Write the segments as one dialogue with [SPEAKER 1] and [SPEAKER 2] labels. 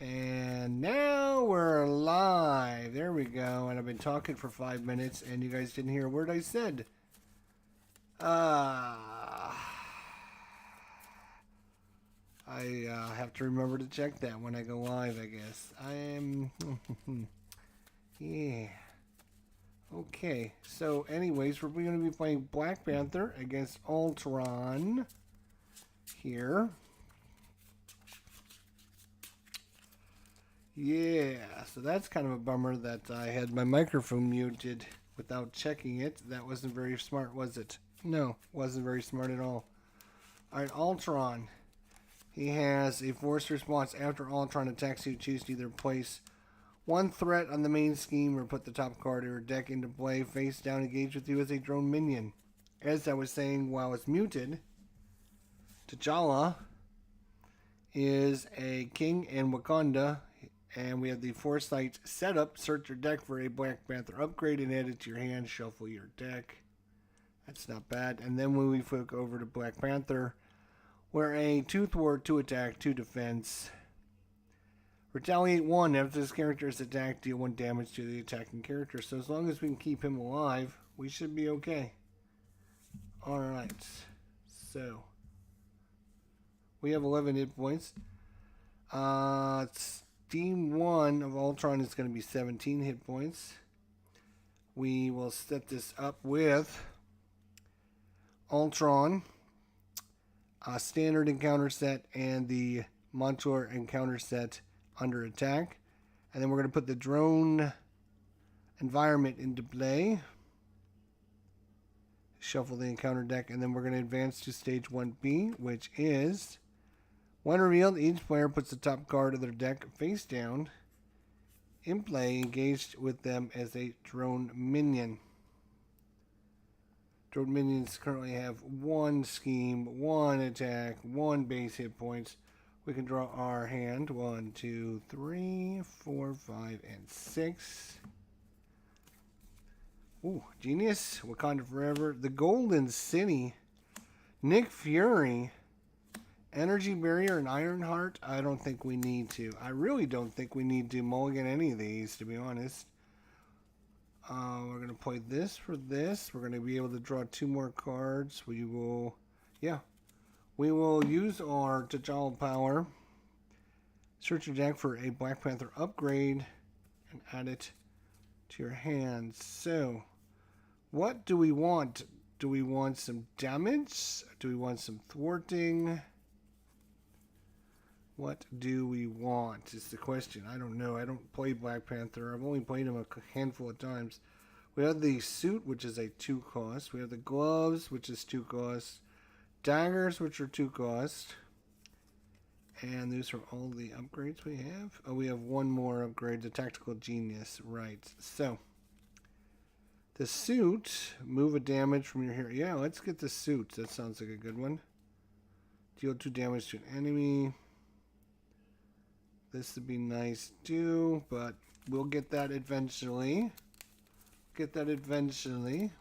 [SPEAKER 1] And now we're live. There we go. And I've been talking for 5 minutes and you guys didn't hear a word I said. I have to remember to check that when I go live, I guess. I am... yeah. Okay. So anyways, we're going to be playing Black Panther against Ultron here. Yeah, so that's kind of a bummer that I had my microphone muted without checking it. That wasn't very smart, was it? No, wasn't very smart at all. Alright, Ultron. He has a forced response. After Ultron attacks you, choose to either place one threat on the main scheme or put the top card of your deck into play. Face down, engage with you as a drone minion. As I was saying while it's muted, T'Challa is a king in Wakanda. And we have the Foresight setup. Search your deck for a Black Panther upgrade and add it to your hand. Shuffle your deck. That's not bad. And then when we flip over to Black Panther, we're a 2 thwart, 2 attack, 2 defense. Retaliate 1. After this character is attacked, deal 1 damage to the attacking character. So as long as we can keep him alive, we should be okay. Alright. So, we have 11 hit points. Team 1 of Ultron is going to be 17 hit points. We will set this up with Ultron, standard encounter set, and the Montour encounter set under attack. And then we're going to put the drone environment into play. Shuffle the encounter deck, and then we're going to advance to stage 1B, which is... when revealed, each player puts the top card of their deck face down in play, engaged with them as a drone minion. Drone minions currently have 1 scheme, 1 attack, 1 base hit points. We can draw our hand. 1, 2, 3, 4, 5, and 6. Ooh, genius. Wakanda Forever. The Golden City. Nick Fury. Energy Barrier and Ironheart, I don't think we need to. I really don't think we need to mulligan any of these, to be honest. We're going to play this for this. We're going to be able to draw 2 more cards. We will use our T'Challa power. Search your deck for a Black Panther upgrade and add it to your hand. So, what do we want? Do we want some damage? Do we want some thwarting? What do we want is the question. I don't know. I don't play Black Panther. I've only played him a handful of times. We have the suit, which is a 2 cost. We have the gloves, which is 2 cost. Daggers, which are 2 cost. And these are all the upgrades we have. Oh, we have 1 more upgrade, the Tactical Genius. Right. So, the suit, move a damage from your hero. Yeah, let's get the suit. That sounds like a good one. Deal 2 damage to an enemy. This would be nice too, but we'll get that eventually.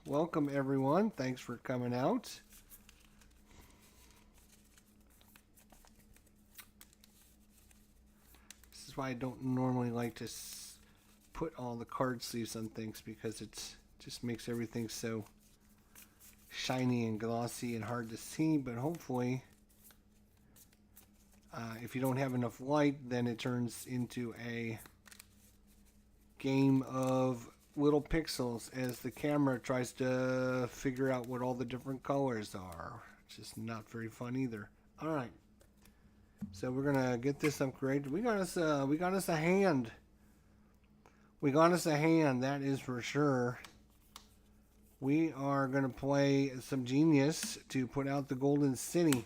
[SPEAKER 1] Welcome everyone. Thanks for coming out. This is why I don't normally like to put all the card sleeves on things, because it just makes everything so shiny and glossy and hard to see, but hopefully... if you don't have enough light, then it turns into a game of little pixels as the camera tries to figure out what all the different colors are. It's just not very fun either. All right, so we're gonna get this upgrade. We got us a hand. That is for sure. We are gonna play some genius to put out the Golden City.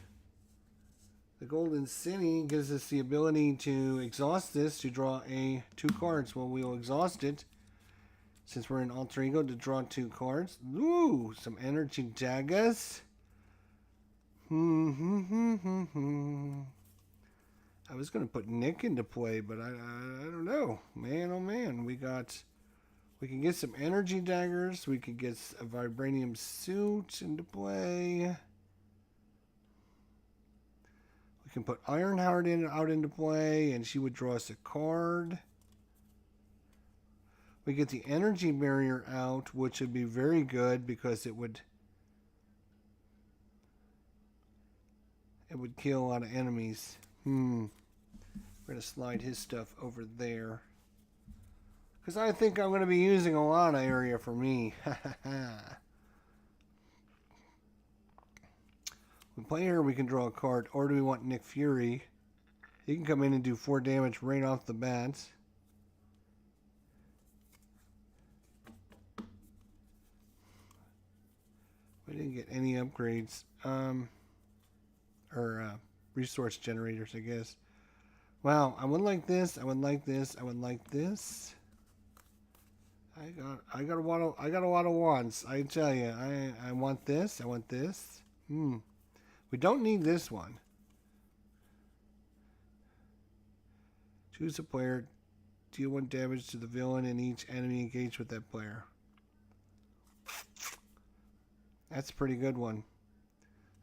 [SPEAKER 1] The Golden City gives us the ability to exhaust this to draw 2 cards. Well, we'll exhaust it since we're in Alter Ego to draw 2 cards. Ooh, some energy daggers. I was going to put Nick into play, but I don't know. Man, oh man, we can get some energy daggers. We could get a vibranium suit into play. can put Ironheart out into play, and she would draw us a card. We get the energy barrier out, which would be very good because it would kill a lot of enemies. We're going to slide his stuff over there. Because I think I'm going to be using a lot of area for me. We play here, we can draw a card. Or do we want Nick Fury? He can come in and do 4 damage right off the bat. We didn't get any upgrades. Resource generators, I guess. Wow, I would like this. I would like this. I would like this. I got a lot of wants. I tell you, I want this. I want this. We don't need this one. Choose a player. Deal 1 damage to the villain and each enemy engaged with that player. That's a pretty good one.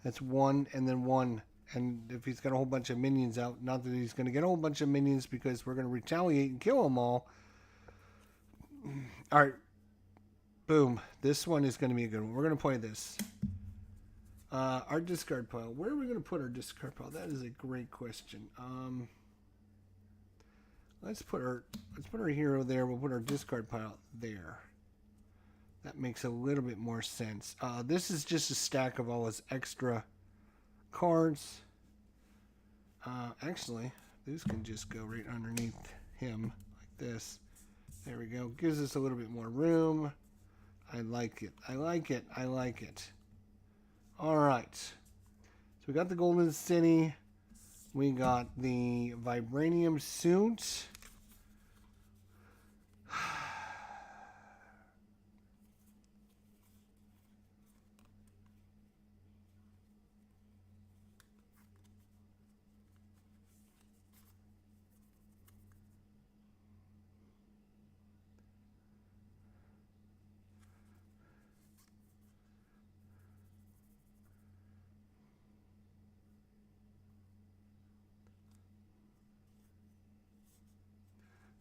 [SPEAKER 1] That's 1 and then 1. And if he's got a whole bunch of minions out, not that he's going to get a whole bunch of minions because we're going to retaliate and kill them all. All right. Boom. This one is going to be a good one. We're going to play this. Our discard pile. Where are we going to put our discard pile? That is a great question. Let's put our hero there. We'll put our discard pile there. That makes a little bit more sense. This is just a stack of all his extra cards. Actually, these can just go right underneath him like this. There we go. Gives us a little bit more room. I like it. I like it. I like it. All right. So we got the Golden City. We got the Vibranium suit.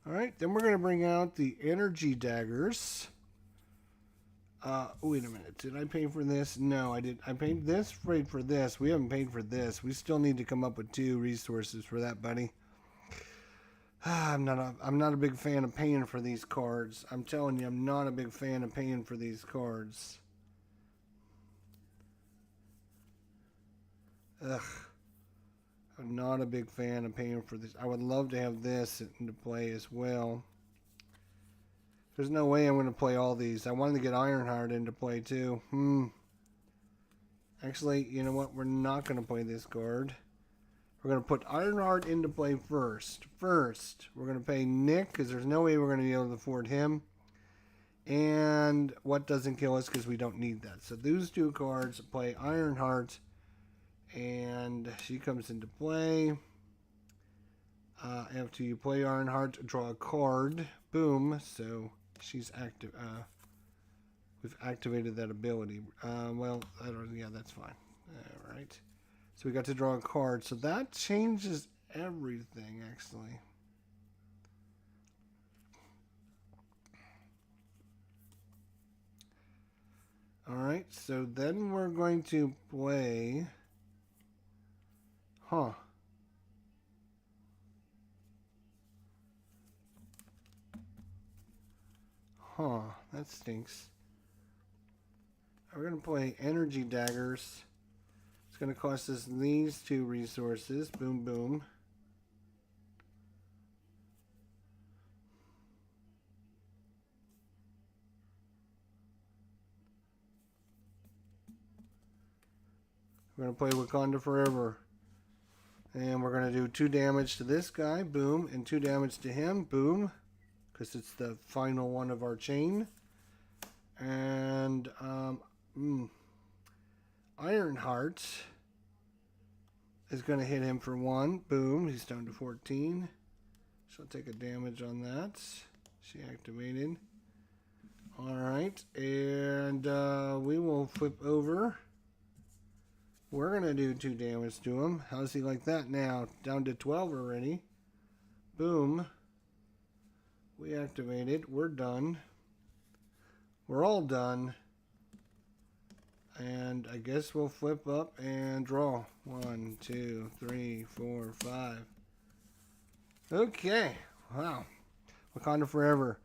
[SPEAKER 1] All right, then we're going to bring out the energy daggers. Wait a minute. Did I pay for this? No, I did. I paid this, paid for this. We haven't paid for this. We still need to come up with 2 resources for that, buddy. I'm not a big fan of paying for these cards. I'm telling you, I'm not a big fan of paying for these cards. Ugh. I'm not a big fan of paying for this. I would love to have this into play as well. There's no way I'm going to play all these. I wanted to get Ironheart into play too. Actually, you know what? We're not going to play this card. We're going to put Ironheart into play first. We're going to pay Nick because there's no way we're going to be able to afford him. And what doesn't kill us because we don't need that. So those 2 cards play Ironheart. And she comes into play. After you play Ironheart, draw a card. Boom. So she's active. We've activated that ability. Well, I don't. Yeah, that's fine. All right. So we got to draw a card. So that changes everything, actually. All right. So then we're going to play. Huh. That stinks. We're going to play energy daggers. It's going to cost us these 2 resources. Boom, boom. We're going to play Wakanda Forever. And we're going to do 2 damage to this guy. Boom. And 2 damage to him. Boom. Because it's the final one of our chain. And Ironheart is going to hit him for 1. Boom. He's down to 14. She'll take a damage on that. She activated. Alright. And we will flip over We're going to do 2 damage to him. How's he like that now? Down to 12 already. Boom. We activated. We're done. We're all done. And I guess we'll flip up and draw. 1, 2, 3, 4, 5. Okay. Wow. Wakanda forever.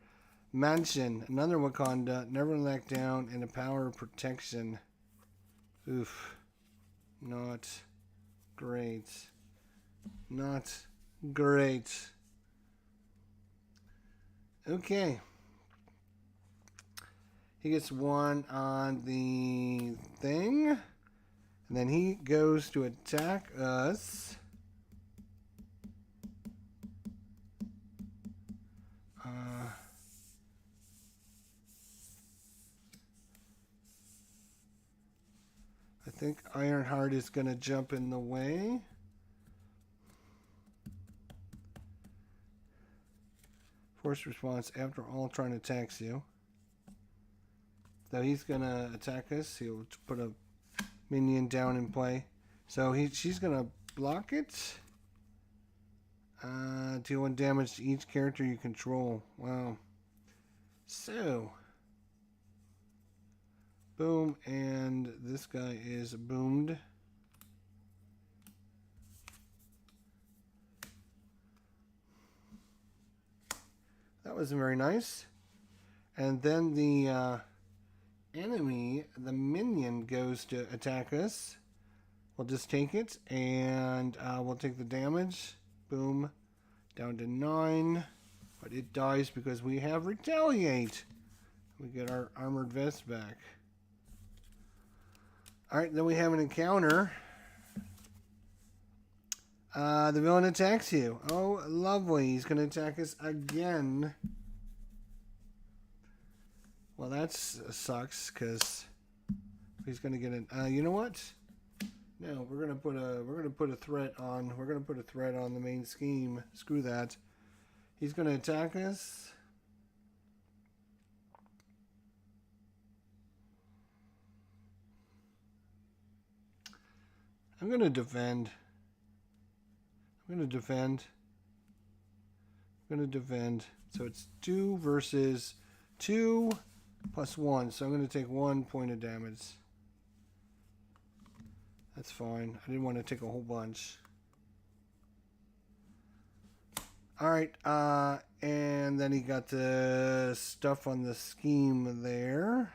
[SPEAKER 1] Mansion. Another Wakanda. Never let down. And a power of protection. Oof. Not great. Not great. Okay. He gets 1 on the thing. And then he goes to attack us. I think Ironheart is going to jump in the way. Force response after Ultron attacks you. So he's going to attack us. He'll put a minion down in play. So she's going to block it. Deal 1 damage to each character you control. Wow. So. Boom. And this guy is boomed. That wasn't very nice. And then the enemy, the minion, goes to attack us. We'll just take it, and we'll take the damage. Boom. Down to 9. But it dies because we have Retaliate. We get our armored vest back. Alright, then we have an encounter. The villain attacks you. Oh, lovely. He's going to attack us again. Well, that sucks because he's going to get an. You know what? No, we're gonna put a threat on. We're gonna put a threat on the main scheme. Screw that. He's going to attack us. I'm going to defend. I'm going to defend. So it's 2 versus 2 plus 1. So I'm going to take 1 point of damage. That's fine. I didn't want to take a whole bunch. Alright, and then he got the stuff on the scheme there.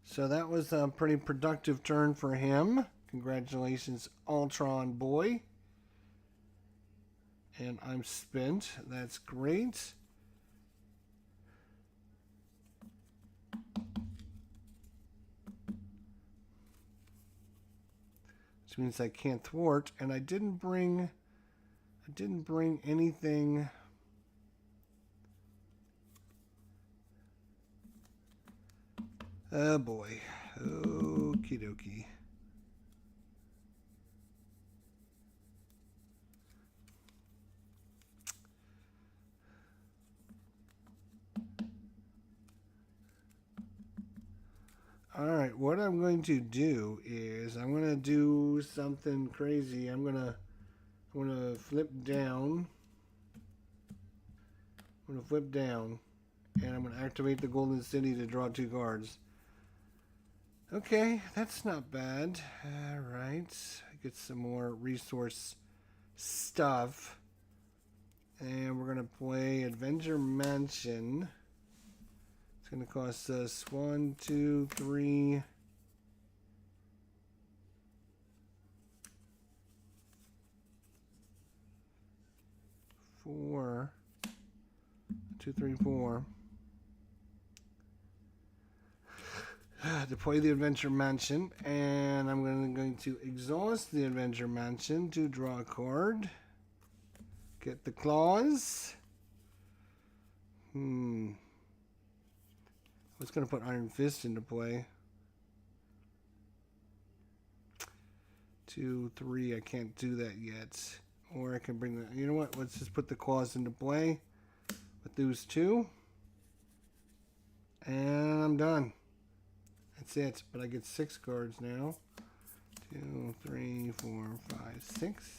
[SPEAKER 1] So that was a pretty productive turn for him. Congratulations, Ultron boy. And I'm spent. That's great. Which means I can't thwart, and I didn't bring anything. Oh boy. Okie dokie. Alright, what I'm going to do is I'm going to do something crazy. I'm going to flip down. I'm going to flip down. And I'm going to activate the Golden City to draw 2 cards. Okay, that's not bad. Alright, get some more resource stuff. And we're going to play Avenger Mansion. It's going to cost us 1, 2, 3... 4. 2, 3, 4. To play the Adventure Mansion, and I'm going to exhaust the Adventure Mansion to draw a card. Get the claws. I was going to put Iron Fist into play. 2, 3, I can't do that yet. Or I can bring the, you know what, let's just put the claws into play with those 2. And I'm done. That's it. But I get 6 cards now. 2, 3, 4, 5, 6.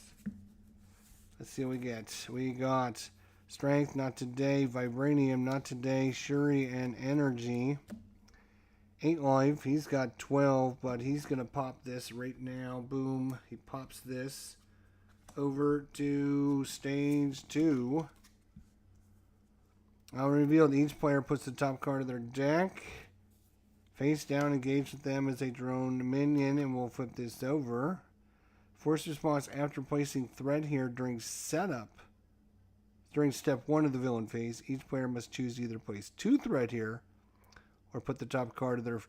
[SPEAKER 1] Let's see what we get. We got Strength, not today. Vibranium, not today. Shuri and Energy. 8 life. He's got 12, but he's going to pop this right now. Boom. He pops this over to stage 2. I'll reveal that each player puts the top card of their deck face down, engage with them as a drone minion, and we'll flip this over. Force response after placing threat here during setup. During step 1 of the villain phase, each player must choose to either place 2 threat here or put the top card of their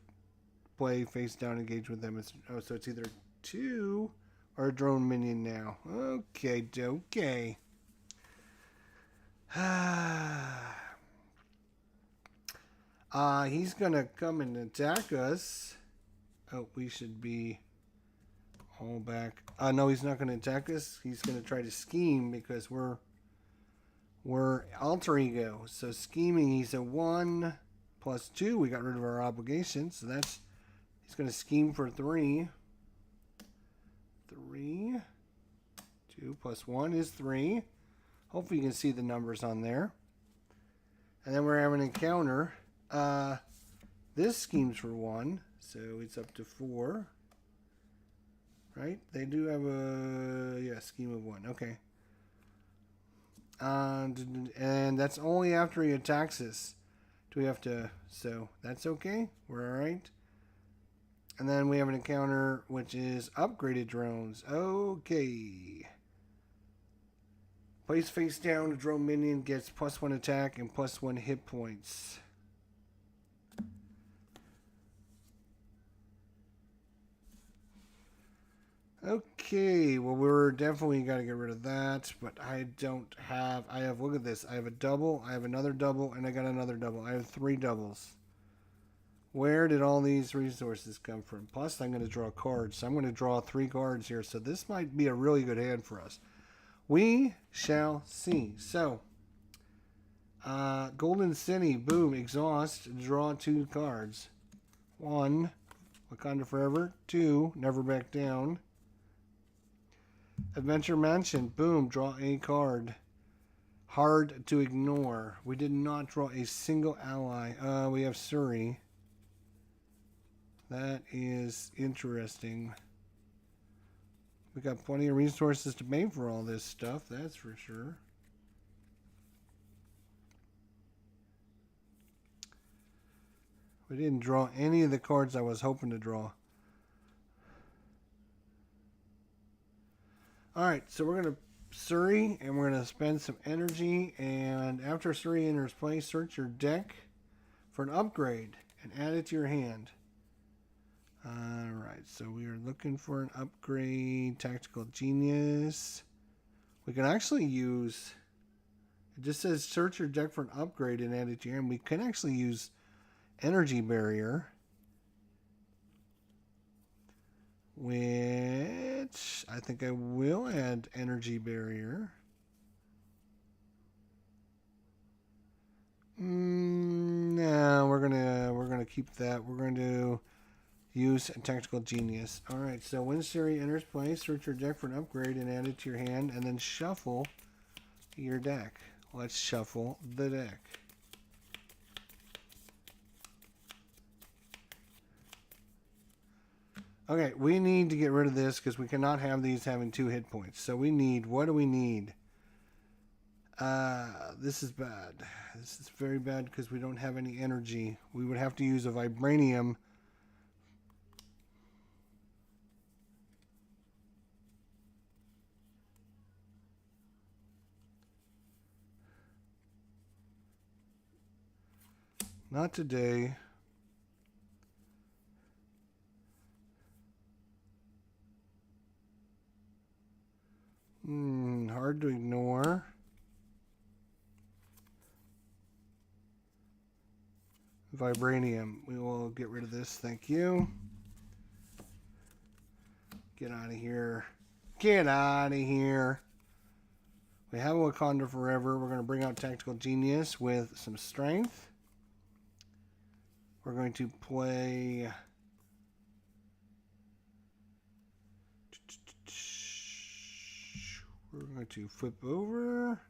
[SPEAKER 1] play face down, engage with them. So it's either 2 or a drone minion now. Okay, okay. He's going to come and attack us. Oh, we should be all back. No, he's not going to attack us. He's going to try to scheme because we're alter ego. So scheming, he's a 1 plus 2. We got rid of our obligations. So he's going to scheme for 3. 3. 2 plus 1 is 3. Hopefully you can see the numbers on there. And then we're having an encounter. This schemes for 1. So it's up to 4. Right? They do have a scheme of 1. Okay. And that's only after he attacks us. Do we have to... So, that's okay. We're alright. And then we have an encounter, which is upgraded drones. Okay. Place face down, the drone minion gets +1 attack and +1 hit points. Okay, well, we're definitely got to get rid of that, but I have, look at this, I have a double, I have another double, and I got another double. I have 3 doubles. Where did all these resources come from? Plus, I'm going to draw cards, so I'm going to draw 3 cards here, so this might be a really good hand for us. We shall see. So, Golden City, boom, exhaust, draw 2 cards. 1, Wakanda Forever. 2, Never Back Down. Adventure Mansion, boom, draw a card. Hard to ignore. We did not draw a single ally. We have Shuri. That is interesting. We got plenty of resources to pay for all this stuff, that's for sure. We didn't draw any of the cards I was hoping to draw. Alright, so we're going to Shuri, and we're going to spend some energy, and after Shuri enters play, search your deck for an upgrade and add it to your hand. Alright, so we are looking for an upgrade, Tactical Genius. We can actually use, it just says search your deck for an upgrade and add it to your hand. We can actually use Energy Barrier, which I think I will add Energy Barrier. No, we're gonna keep that. We're going to use a Tactical Genius. All right. So when Shuri enters play, search your deck for an upgrade and add it to your hand, and then shuffle your deck. Let's shuffle the deck. Okay, we need to get rid of this because we cannot have these having 2 hit points. So we need, what do we need? This is bad. This is very bad because we don't have any energy. We would have to use a Vibranium. Not today. Hard to ignore. Vibranium. We will get rid of this. Thank you. Get out of here. Get out of here. We have a Wakanda Forever. We're going to bring out Tactical Genius with some strength. We're going to play We're going to flip over.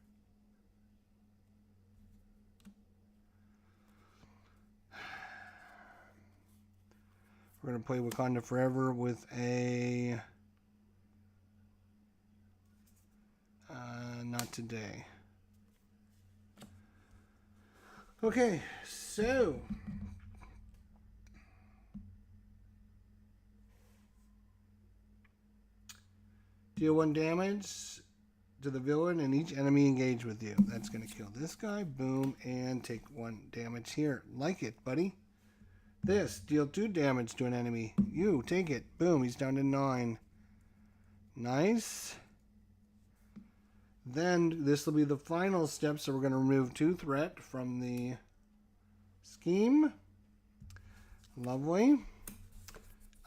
[SPEAKER 1] We're going to play Wakanda Forever with a... not today. Okay, so... deal 1 damage to the villain and each enemy engaged with you. That's going to kill this guy. Boom. And take 1 damage here. Like it, buddy. This. Deal 2 damage to an enemy. You. Take it. Boom. He's down to 9. Nice. Then this will be the final step. So we're going to remove 2 threat from the scheme. Lovely.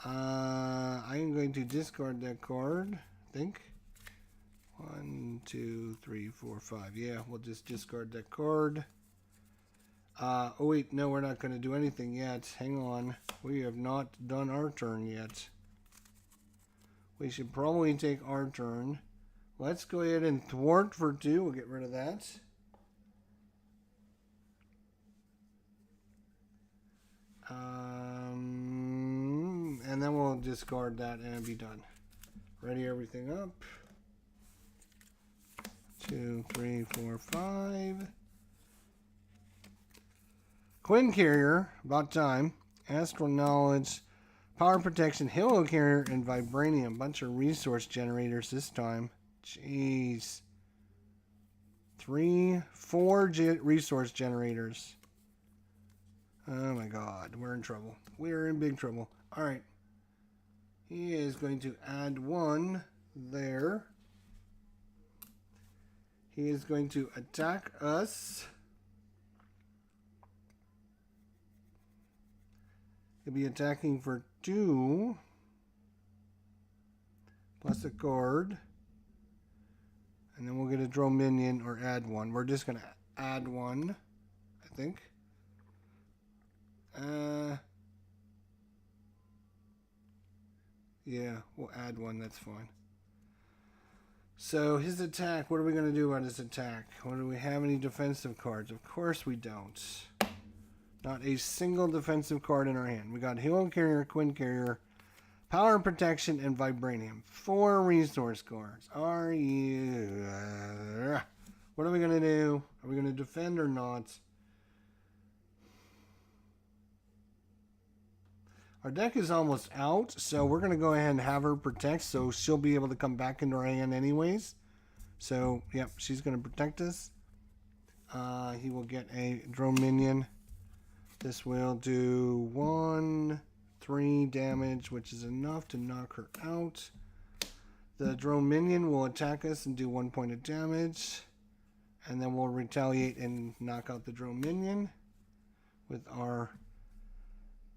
[SPEAKER 1] I'm going to discard that card. I think. 1, 2, 3, 4, 5. Yeah, we'll just discard that card. Oh wait, no, we're not going to do anything yet. Hang on. We have not done our turn yet. We should probably take our turn. Let's go ahead and thwart for 2. We'll get rid of that. And then we'll discard that and be done. Ready everything up. 2, 3, 4, 5. Quinn Carrier, about time. Astral Knowledge, Power Protection, Halo Carrier, and Vibranium. Bunch of resource generators this time. Jeez. 3, 4 resource generators. Oh my god, we're in trouble. We're in big trouble. Alright. He is going to add 1 there. He is going to attack us. He'll be attacking for 2. Plus a card. And then we'll get a drone minion or add 1. We're just going to add 1, I think. Yeah, we'll add 1. That's fine. So his attack, what are we going to do about his attack? What, do we have any defensive cards? Of course we don't. Not a single defensive card in our hand. We got Halo Carrier, Quinn Carrier, Power Protection, and Vibranium. 4 resource cards. Are you... what are we going to do? Are we going to defend or not? Our deck is almost out, so we're going to go ahead and have her protect, so she'll be able to come back into our hand anyways. So, yep, she's going to protect us. He will get a drone minion. This will do 1, 3 damage, which is enough to knock her out. The drone minion will attack us and do 1 point of damage. And then we'll retaliate and knock out the drone minion with our...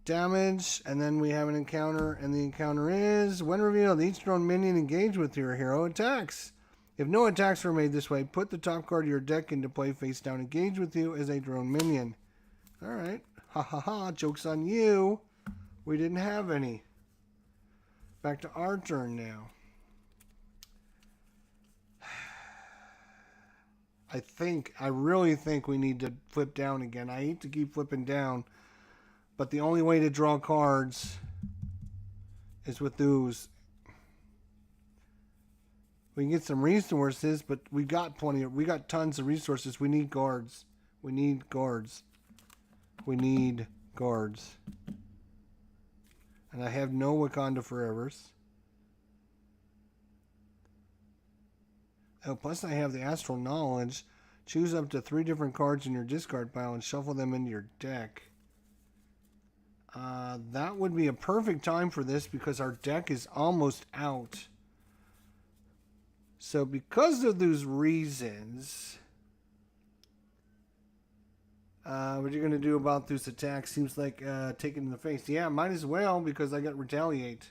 [SPEAKER 1] damage, and then we have an encounter, and the encounter is, when revealed, each drone minion engaged with your hero attacks. If no attacks were made this way, put the top card of your deck into play face down. Engage with you as a drone minion. Alright. Ha ha ha. Joke's on you. We didn't have any. Back to our turn now. I really think we need to flip down again. I hate to keep flipping down. But the only way to draw cards is with those. We can get some resources, but we got tons of resources. We need guards. We need guards. We need guards. And I have no Wakanda Forevers. Oh, plus I have the Astral Knowledge. Choose up to 3 different cards in your discard pile and shuffle them into your deck. That would be a perfect time for this because our deck is almost out. So because of those reasons, what you're going to do about this attack seems like taking in the face. Yeah, might as well because I got retaliate.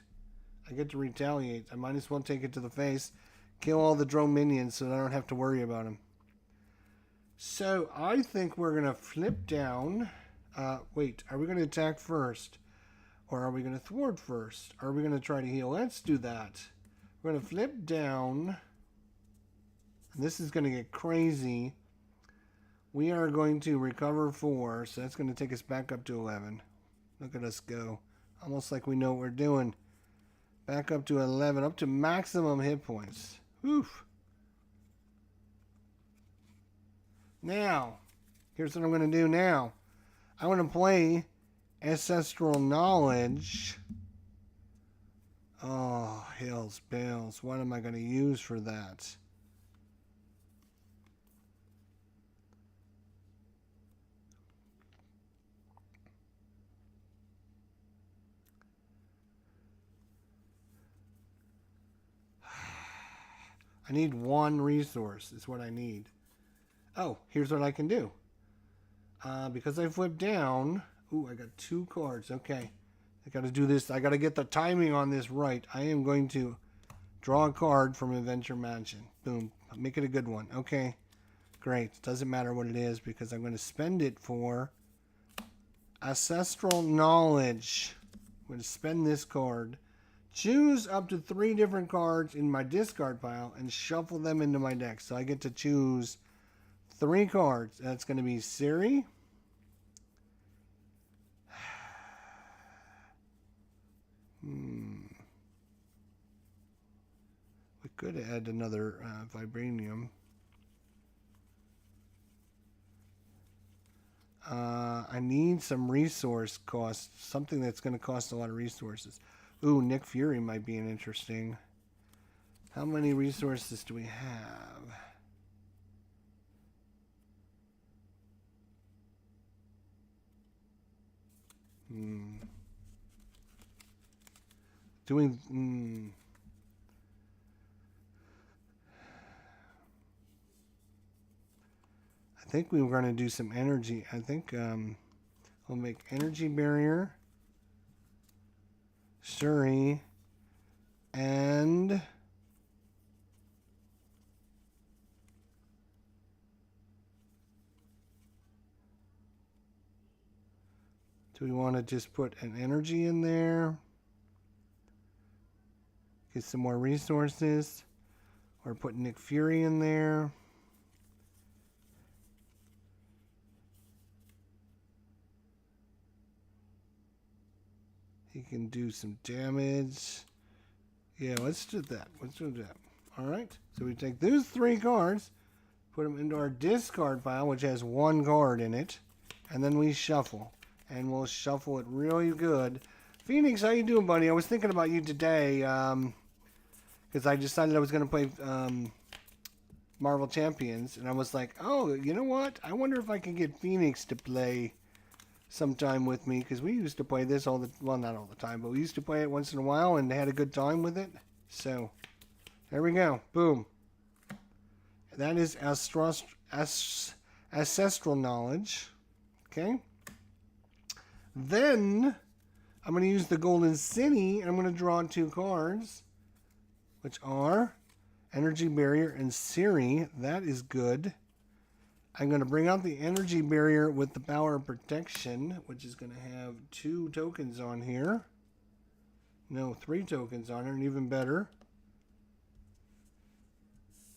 [SPEAKER 1] I get to retaliate. I might as well take it to the face. Kill all the drone minions so I don't have to worry about them. So I think we're going to flip down. Wait, are we going to attack first? Or are we going to thwart first? Are we going to try to heal? Let's do that. We're going to flip down. This is going to get crazy. We are going to recover 4, so that's going to take us back up to 11. Look at us go. Almost like we know what we're doing. Back up to 11, up to maximum hit points. Oof. Now, here's what I'm going to do now. I want to play Ancestral Knowledge. Oh, hills, bills. What am I going to use for that? I need 1 resource is what I need. Oh, here's what I can do. Because I flipped down. Ooh, I got 2 cards. Okay. I got to do this. I got to get the timing on this right. I am going to draw a card from Adventure Mansion. Boom. Make it a good one. Okay. Great. Doesn't matter what it is because I'm going to spend it for Ancestral Knowledge. I'm going to spend this card. Choose up to 3 different cards in my discard pile and shuffle them into my deck. So I get to choose 3 cards. That's going to be Siri. We could add another Vibranium. I need some resource costs. Something that's going to cost a lot of resources. Ooh, Nick Fury might be an interesting. How many resources do we have? I think we were going to do some energy. I think we'll make energy barrier, Shuri, and do we want to just put an energy in there? Get some more resources, or put Nick Fury in there? He can do some damage. Yeah, let's do that. Let's do that. All right. So we take those 3 cards, put them into our discard pile, which has 1 card in it, and then we shuffle. And we'll shuffle it really good. Phoenix, how you doing, buddy? I was thinking about you today because I decided I was going to play Marvel Champions, and I was like, oh, you know what? I wonder if I can get Phoenix to play sometime with me, because we used to play this well, not all the time, but we used to play it once in a while and had a good time with it. So there we go. Boom. That is Ancestral Knowledge. Okay. Then I'm going to use the Golden City, and I'm going to draw 2 cards, which are Energy Barrier and Siri. That is good. I'm going to bring out the Energy Barrier with the Power of Protection, which is going to have 2 tokens on here. No, 3 tokens on here, and even better.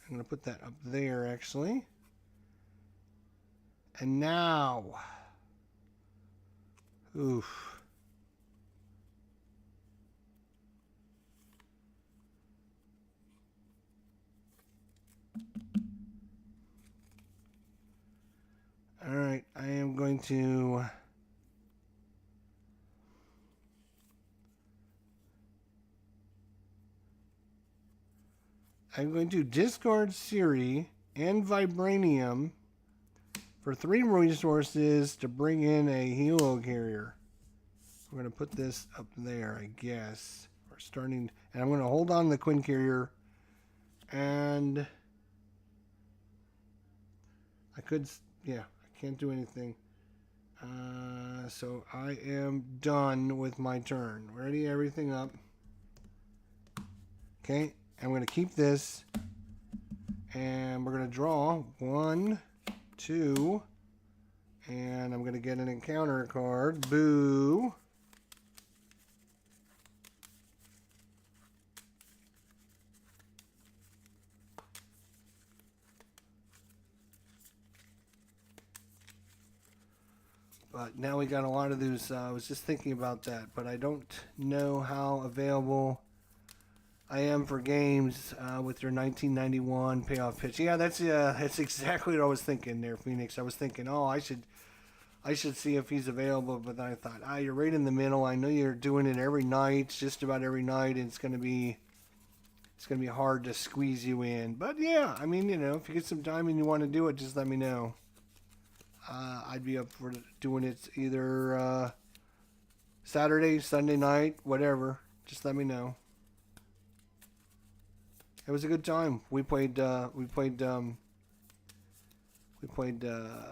[SPEAKER 1] I'm going to put that up there, actually. And now, oof. All right, I am going to discard Siri and Vibranium for 3 resources to bring in a helo carrier. We're going to put this up there, I guess. We're starting, and I'm going to hold on to the Quinn carrier, and I could, yeah, I can't do anything. So I am done with my turn. Ready everything up. Okay, I'm going to keep this, and we're going to draw 1, 2, and I'm going to get an encounter card. Boo. But now we got a lot of those. I was just thinking about that, but I don't know how available I am for games with your 1991 payoff pitch. Yeah, that's exactly what I was thinking there, Phoenix. I was thinking, oh, I should see if he's available, but then I thought, you're right in the middle. I know you're doing it every night, just about every night, and it's gonna be hard to squeeze you in. But yeah, I mean, if you get some time and you want to do it, just let me know. I'd be up for doing it either Saturday, Sunday night, whatever. Just let me know. It was a good time. We played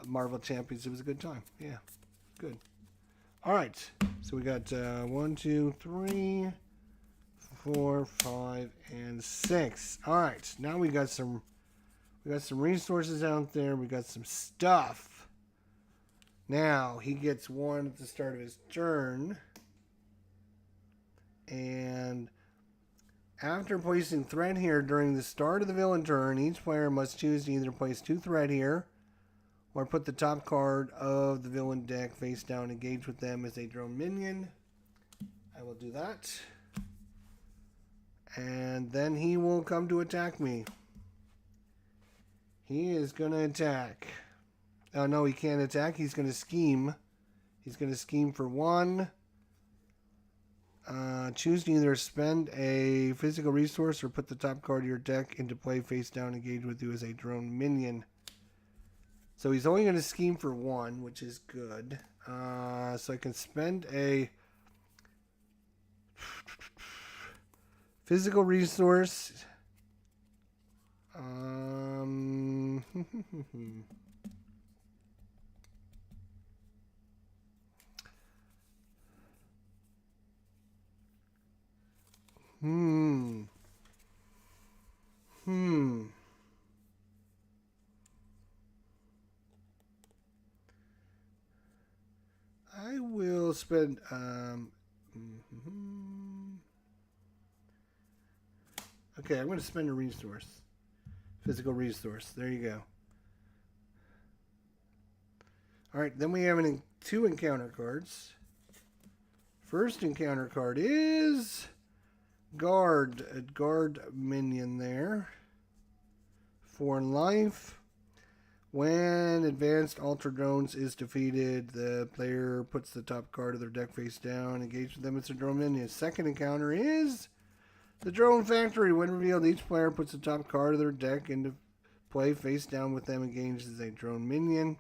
[SPEAKER 1] Marvel Champions. It was a good time. Yeah, good. All right. So we got 1, 2, 3, 4, 5, and 6. All right. Now we got some resources out there. We got some stuff. Now, he gets one at the start of his turn. And after placing threat here during the start of the villain turn, each player must choose to either place 2 threat here or put the top card of the villain deck face down and engage with them as a drone minion. I will do that. And then he will come to attack me. He is going to attack. Oh, no, he can't attack. He's going to scheme. He's going to scheme for 1. Choose to either spend a physical resource or put the top card of your deck into play face down, engage with you as a drone minion. So he's only going to scheme for 1, which is good. So I can spend a physical resource. I will spend okay, I'm going to spend a resource. Physical resource. There you go. Alright, then we have 2 encounter cards. First encounter card is Guard. A guard minion there. 4 in life. When advanced Ultra Drones is defeated, the player puts the top card of their deck face down, engage with them as a drone minion. Second encounter is the Drone Factory. When revealed, each player puts the top card of their deck into play face down with them, engaged as a drone minion.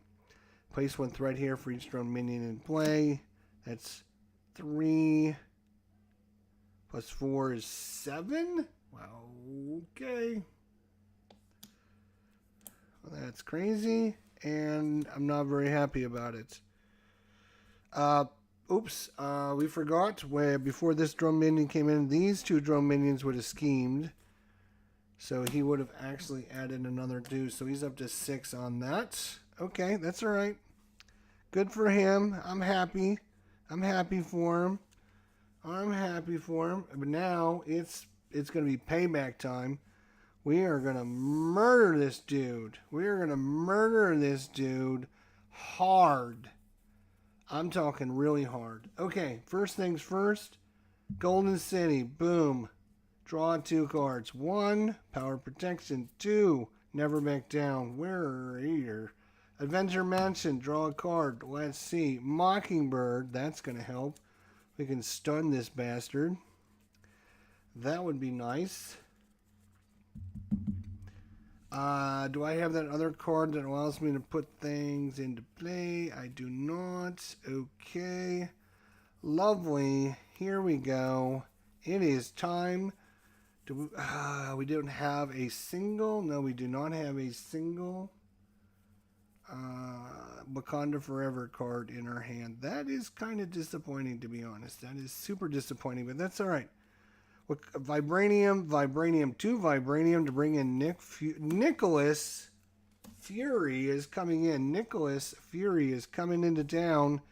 [SPEAKER 1] Place 1 threat here for each drone minion in play. That's 3 plus 4 is 7. Wow, okay. Well, that's crazy, and I'm not very happy about it. Oops, we forgot where before this drone minion came in, these 2 drone minions would have schemed. So he would have actually added another 2. So he's up to 6 on that. Okay, that's all right. Good for him. I'm happy. I'm happy for him. But now it's going to be payback time. We are going to murder this dude. Hard. I'm talking really hard. Okay, first things first. Golden City. Boom. Draw 2 cards. 1, Power Protection. 2, Never Back Down. Where are you? Adventure Mansion. Draw a card. Let's see. Mockingbird. That's going to help. We can stun this bastard. That would be nice. Do I have that other card that allows me to put things into play? I do not. Okay. Lovely. Here we go. It is time. We don't have a single. No, we do not have a single Wakanda Forever card in our hand. That is kind of disappointing, to be honest. That is super disappointing, but that's all right. Vibranium, 2 Vibranium to bring in Nicholas Fury is coming in. Nicholas Fury is coming into town.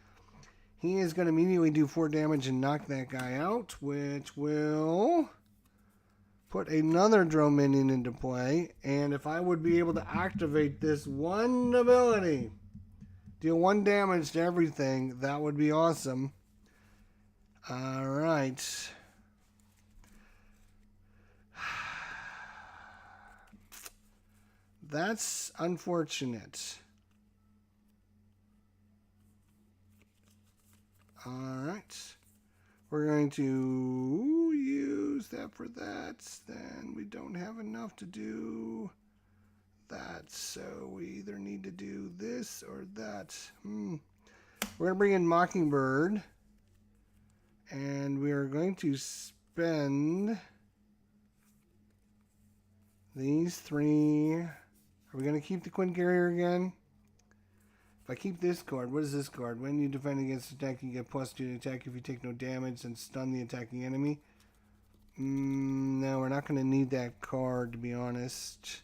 [SPEAKER 1] He is going to immediately do 4 damage and knock that guy out, which will put another drone minion into play. And if I would be able to activate this one ability, Deal 1 damage to everything. That would be awesome. Alright. That's unfortunate. Alright. We're going to use that for that. Then we don't have enough to do that. So we either need to do this or that. We're going to bring in Mockingbird. And we are going to spend these 3. Are we going to keep the Quinn Carrier again? If I keep this card, what is this card? When you defend against attack, you get +2 to attack if you take no damage and stun the attacking enemy. No, we're not going to need that card, to be honest.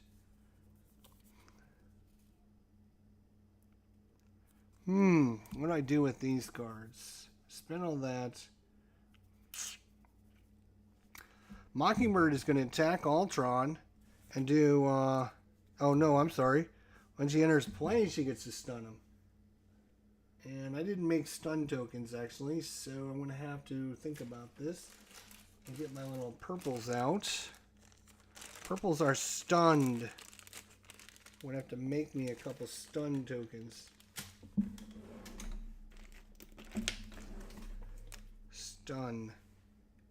[SPEAKER 1] What do I do with these cards? Spend all that. Mockingbird is going to attack Ultron and do, oh no, I'm sorry. When she enters play, she gets to stun him. And I didn't make stun tokens, actually, so I'm going to have to think about this and get my little purples out. Purples are stunned. I'm going to have to make me a couple stun tokens. Stun.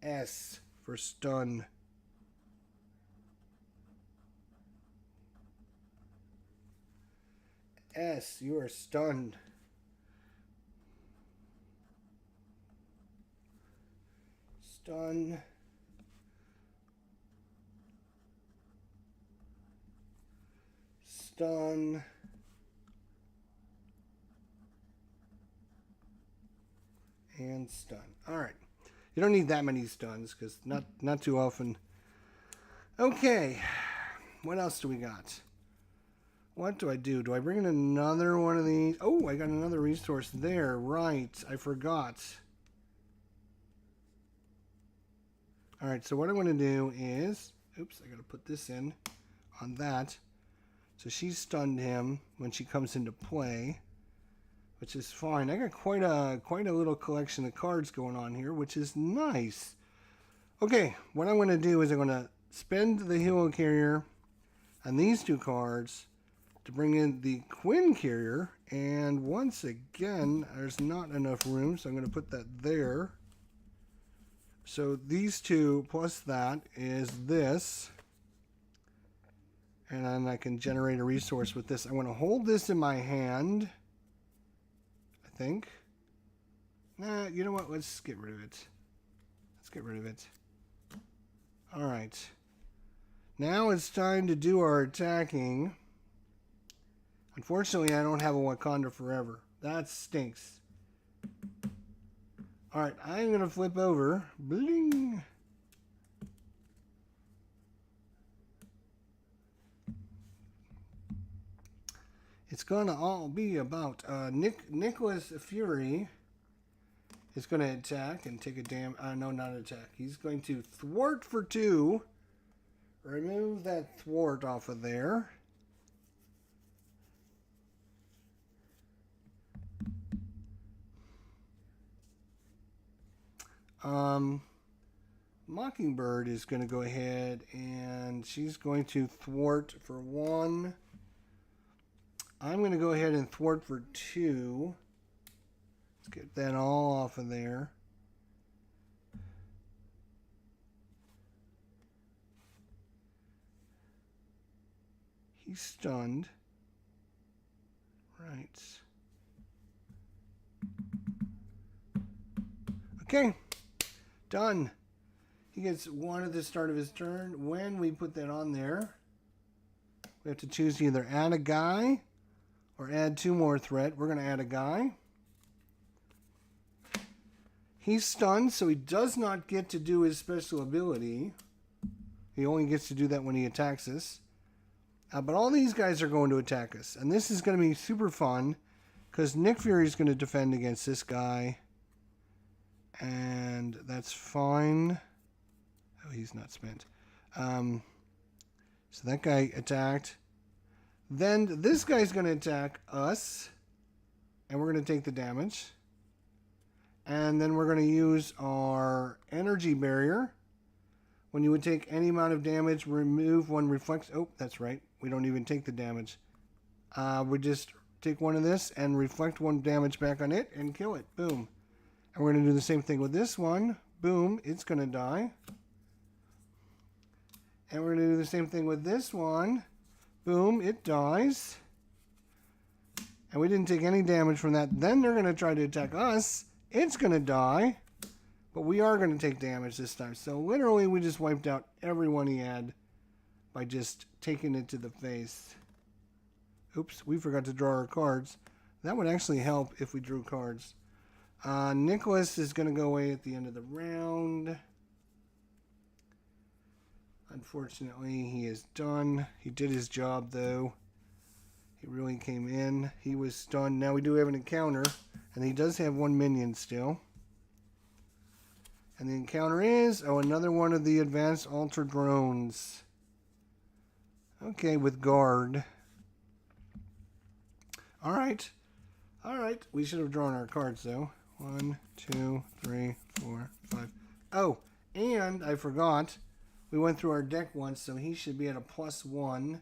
[SPEAKER 1] S for stun. S, you are stunned. Stun. Stun. And stun. Alright. You don't need that many stuns because not too often. Okay. What else do we got? What do I do? Do I bring in another one of these? Oh, I got another resource there. Right. I forgot. Alright, so what I'm going to do is... Oops, I got to put this in on that. So she stunned him when she comes into play, which is fine. I got quite a little collection of cards going on here, which is nice. Okay, what I'm going to do is I'm going to spend the Hero Carrier on these 2 cards to bring in the Quinn Carrier, and once again, there's not enough room, so I'm going to put that there. So these 2 plus that is this. And then I can generate a resource with this. I want to hold this in my hand, I think. Nah, you know what? Let's get rid of it. Let's get rid of it. Alright. Now it's time to do our attacking. Unfortunately, I don't have a Wakanda Forever. That stinks. Alright, I'm going to flip over. Bling! It's going to all be about Nicholas Fury is going to attack and take a no, not attack. He's going to thwart for 2. Remove that thwart off of there. Mockingbird is going to go ahead and she's going to thwart for 1. I'm going to go ahead and thwart for 2. Let's get that all off of there. He's stunned. Right. Okay. Done. He gets 1 at the start of his turn. When we put that on there, we have to choose to either add a guy or add 2 more threat. We're going to add a guy. He's stunned, so he does not get to do his special ability. He only gets to do that when he attacks us. But all these guys are going to attack us. And this is going to be super fun because Nick Fury is going to defend against this guy. And that's fine. Oh, he's not spent. So that guy attacked. Then this guy's going to attack us. And we're going to take the damage. And then we're going to use our energy barrier. When you would take any amount of damage, remove one reflex. Oh, that's right. We don't even take the damage. We just take one of this and reflect one damage back on it and kill it. Boom. And we're going to do the same thing with this one. Boom. It's going to die. And we're going to do the same thing with this one. Boom. It dies. And we didn't take any damage from that. Then they're going to try to attack us. It's going to die. But we are going to take damage this time. So literally we just wiped out everyone he had by just taking it to the face. Oops, we forgot to draw our cards. That would actually help if we drew cards. Nicholas is going to go away at the end of the round. Unfortunately, he is done. He did his job, though. He really came in. He was stunned. Now we do have an encounter, and he does have one minion still. And the encounter is, oh, another one of the advanced Ultra drones. Okay, with guard. All right. All right. We should have drawn our cards, though. 1, 2, 3, 4, 5. Oh, and I forgot. We went through our deck once, so he should be at a +1.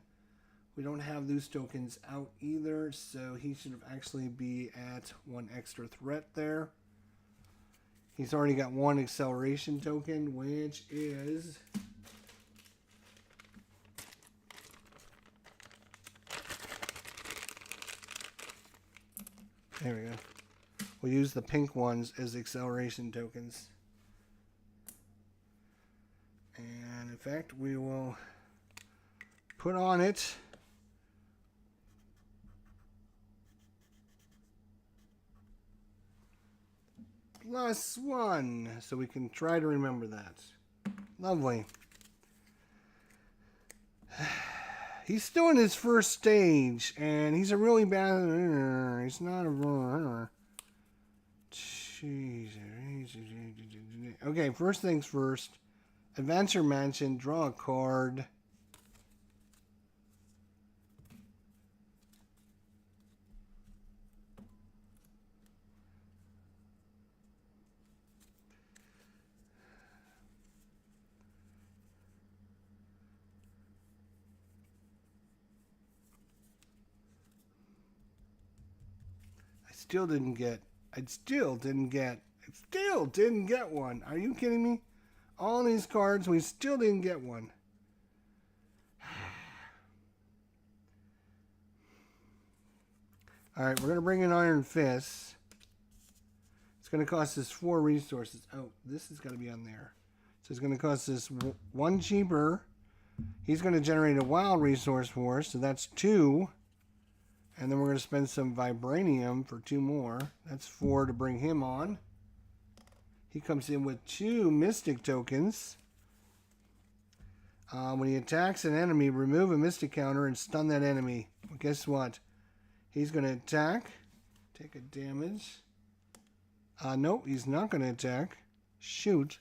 [SPEAKER 1] We don't have those tokens out either, so he should actually be at 1 extra threat there. He's already got 1 acceleration token, which is... There we go. We'll use the pink ones as acceleration tokens. And in fact, we will put on it +1, so we can try to remember that. Lovely. He's still in his first stage, and he's a really bad... He's not a... Okay, first things first. Adventure Mansion, draw a card. I still didn't get one. Are you kidding me? All these cards, we still didn't get one. Alright, we're going to bring in Iron Fist. It's going to cost us 4 resources. Oh, this has got to be on there. So it's going to cost us 1 cheaper. He's going to generate a wild resource for us, so that's 2. And then we're going to spend some vibranium for 2 more. That's 4 to bring him on. He comes in with 2 mystic tokens. When he attacks an enemy, remove a mystic counter and stun that enemy. Well, guess what? He's going to attack. Take a damage. Nope, he's not going to attack. Shoot.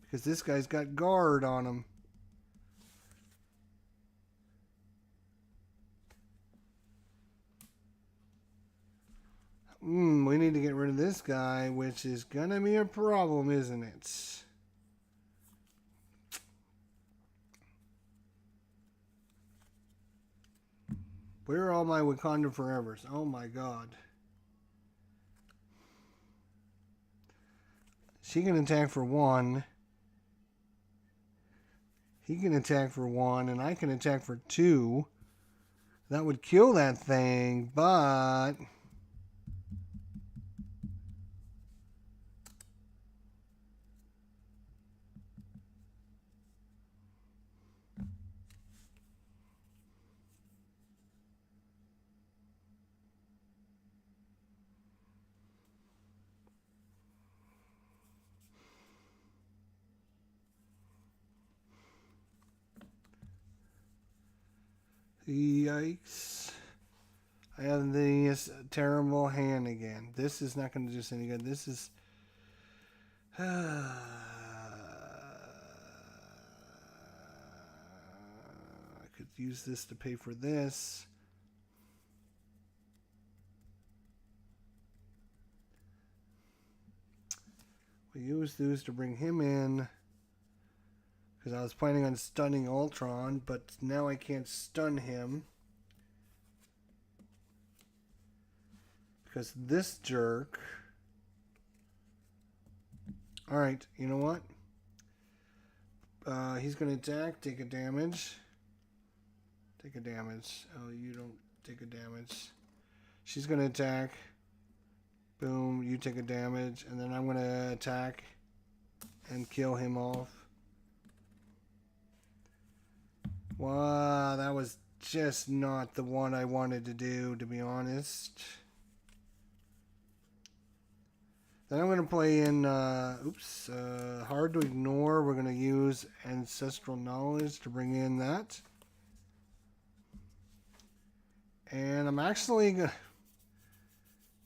[SPEAKER 1] Because this guy's got guard on him. We need to get rid of this guy, which is going to be a problem, isn't it? Where are all my Wakanda Forevers? Oh my god. She can attack for 1. He can attack for 1, and I can attack for 2. That would kill that thing, but... Yikes. I have this terrible hand again. This is not going to do us any good. This is... I could use this to pay for this. We use those to bring him in. Because I was planning on stunning Ultron, but now I can't stun him. Because this jerk... Alright, you know what? He's going to attack, take a damage. Take a damage. Oh, you don't take a damage. She's going to attack. Boom, you take a damage. And then I'm going to attack and kill him off. Wow, that was just not the one I wanted to do, to be honest. Then I'm going to play in, hard to ignore. We're going to use ancestral knowledge to bring in that. And I'm actually going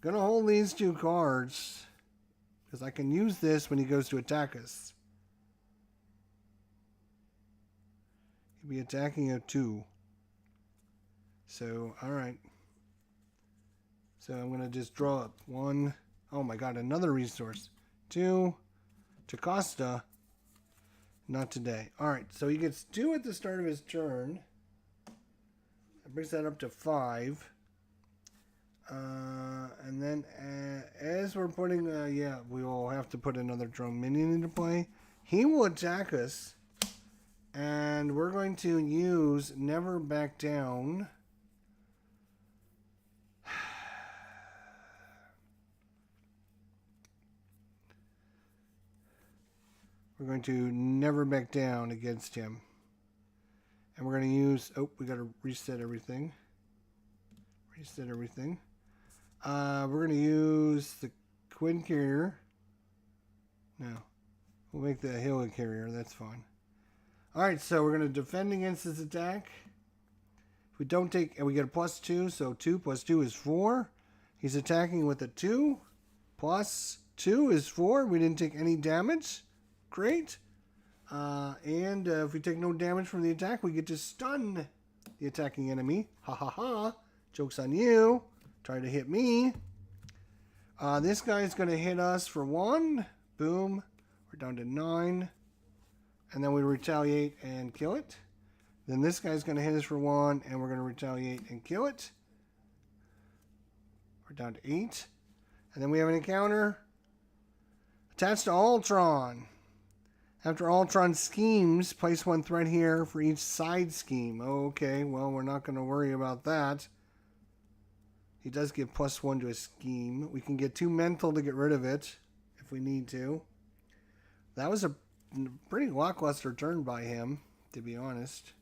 [SPEAKER 1] to hold these two cards because I can use this when he goes to attack us. He'll be attacking a 2. So, alright. So I'm going to just draw up 1. Oh my god, another resource. 2. Jocasta. Not today. Alright, so he gets 2 at the start of his turn. That brings that up to 5. And then as we're putting, we will have to put another drone minion into play. He will attack us. And we're going to use Never Back Down. We're going to never back down against him. And we're going to use... Oh, we got to reset everything. Reset everything. We're going to use the Quinn Carrier. No. We'll make the Hilla Carrier. That's fine. Alright, so we're going to defend against this attack. If we don't take... And we get a +2. So 2 plus 2 is 4. He's attacking with a 2. Plus 2 is 4. We didn't take any damage. Great. And if we take no damage from the attack, we get to stun the attacking enemy. Ha ha ha. Joke's on you. Try to hit me. This guy's going to hit us for 1. Boom. We're down to 9. And then we retaliate and kill it. Then this guy's going to hit us for 1, and we're going to retaliate and kill it. We're down to 8. And then we have an encounter attached to Ultron. After Ultron schemes, place 1 threat here for each side scheme. Okay, well, we're not going to worry about that. He does give +1 to a scheme. We can get 2 mental to get rid of it if we need to. That was a pretty lackluster turn by him, to be honest.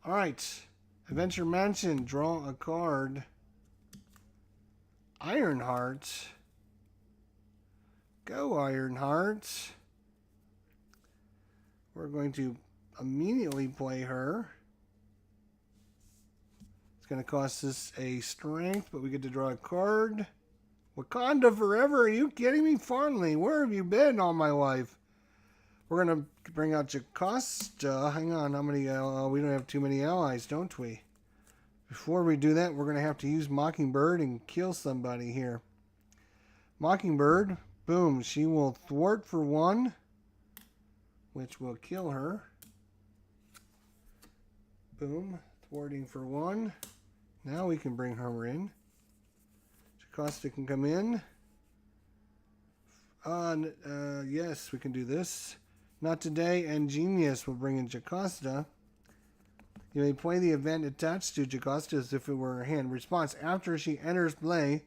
[SPEAKER 1] Alright, Adventure Mansion, draw a card. Ironheart. Go, Ironheart. We're going to immediately play her. It's going to cost us a strength, but we get to draw a card. Wakanda forever? Are you kidding me? Fondly, where have you been all my life? We're going to bring out Jocasta. Hang on, how many? We don't have too many allies, don't we? Before we do that, we're going to have to use Mockingbird and kill somebody here. Mockingbird, boom, she will thwart for 1. Which will kill her. Boom. Thwarting for 1. Now we can bring her in. Jocasta can come in. Yes, we can do this. Not today, and Genius will bring in Jocasta. You may play the event attached to Jocasta as if it were her hand. Response: after she enters play,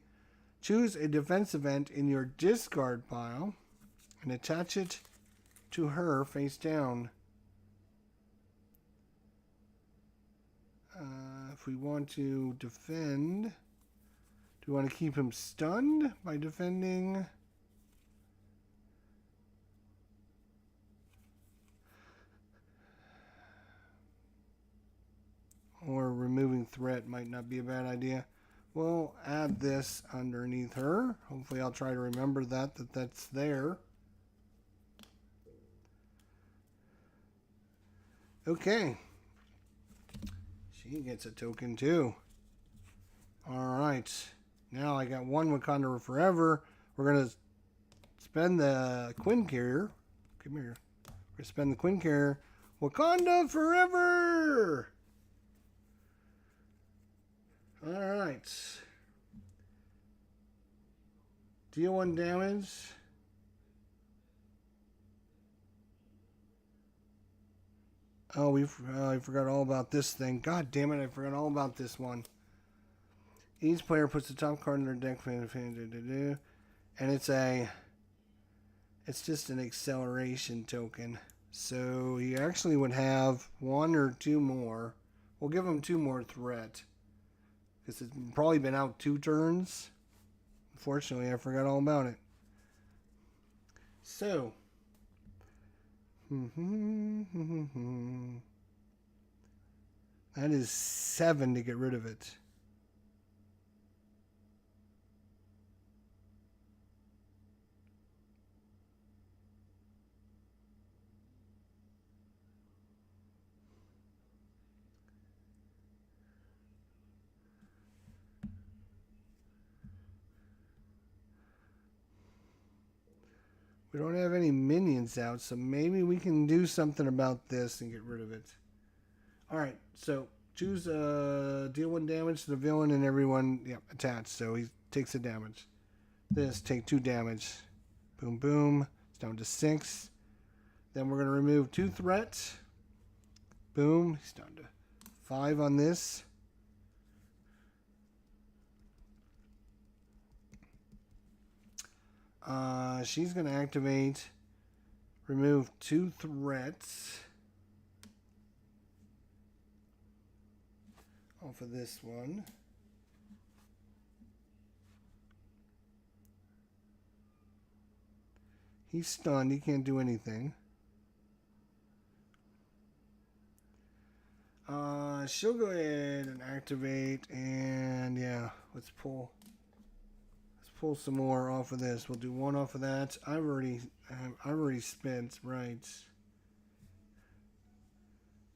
[SPEAKER 1] choose a defense event in your discard pile and attach it to her face down. If we want to defend, do we want to keep him stunned by defending? Or removing threat might not be a bad idea. We'll add this underneath her. Hopefully I'll try to remember that's there. Okay. She gets a token too. Alright. Now I got 1 Wakanda Forever. We're going to spend the Quinn carrier. Come here. We're going to spend the Quinn carrier. Wakanda forever! Alright. Deal 1 damage. Oh, I forgot all about this thing. God damn it, I forgot all about this one. Each player puts the top card in their deck. And it's just an acceleration token. So he actually would have 1 or 2 more. We'll give him 2 more threat. Because it's probably been out 2 turns. Unfortunately, I forgot all about it. So. That is 7 to get rid of it. We don't have any minions out, so maybe we can do something about this and get rid of it. Alright, so choose deal 1 damage to the villain and everyone attached, so he takes the damage. This, take 2 damage. Boom, boom. It's down to 6. Then we're going to remove 2 threat. Boom. He's down to 5 on this. She's going to activate, remove 2 threats off of this one. He's stunned. He can't do anything. She'll go ahead and activate, and yeah, let's pull some more off of this. We'll do 1 off of that. I've already spent, right.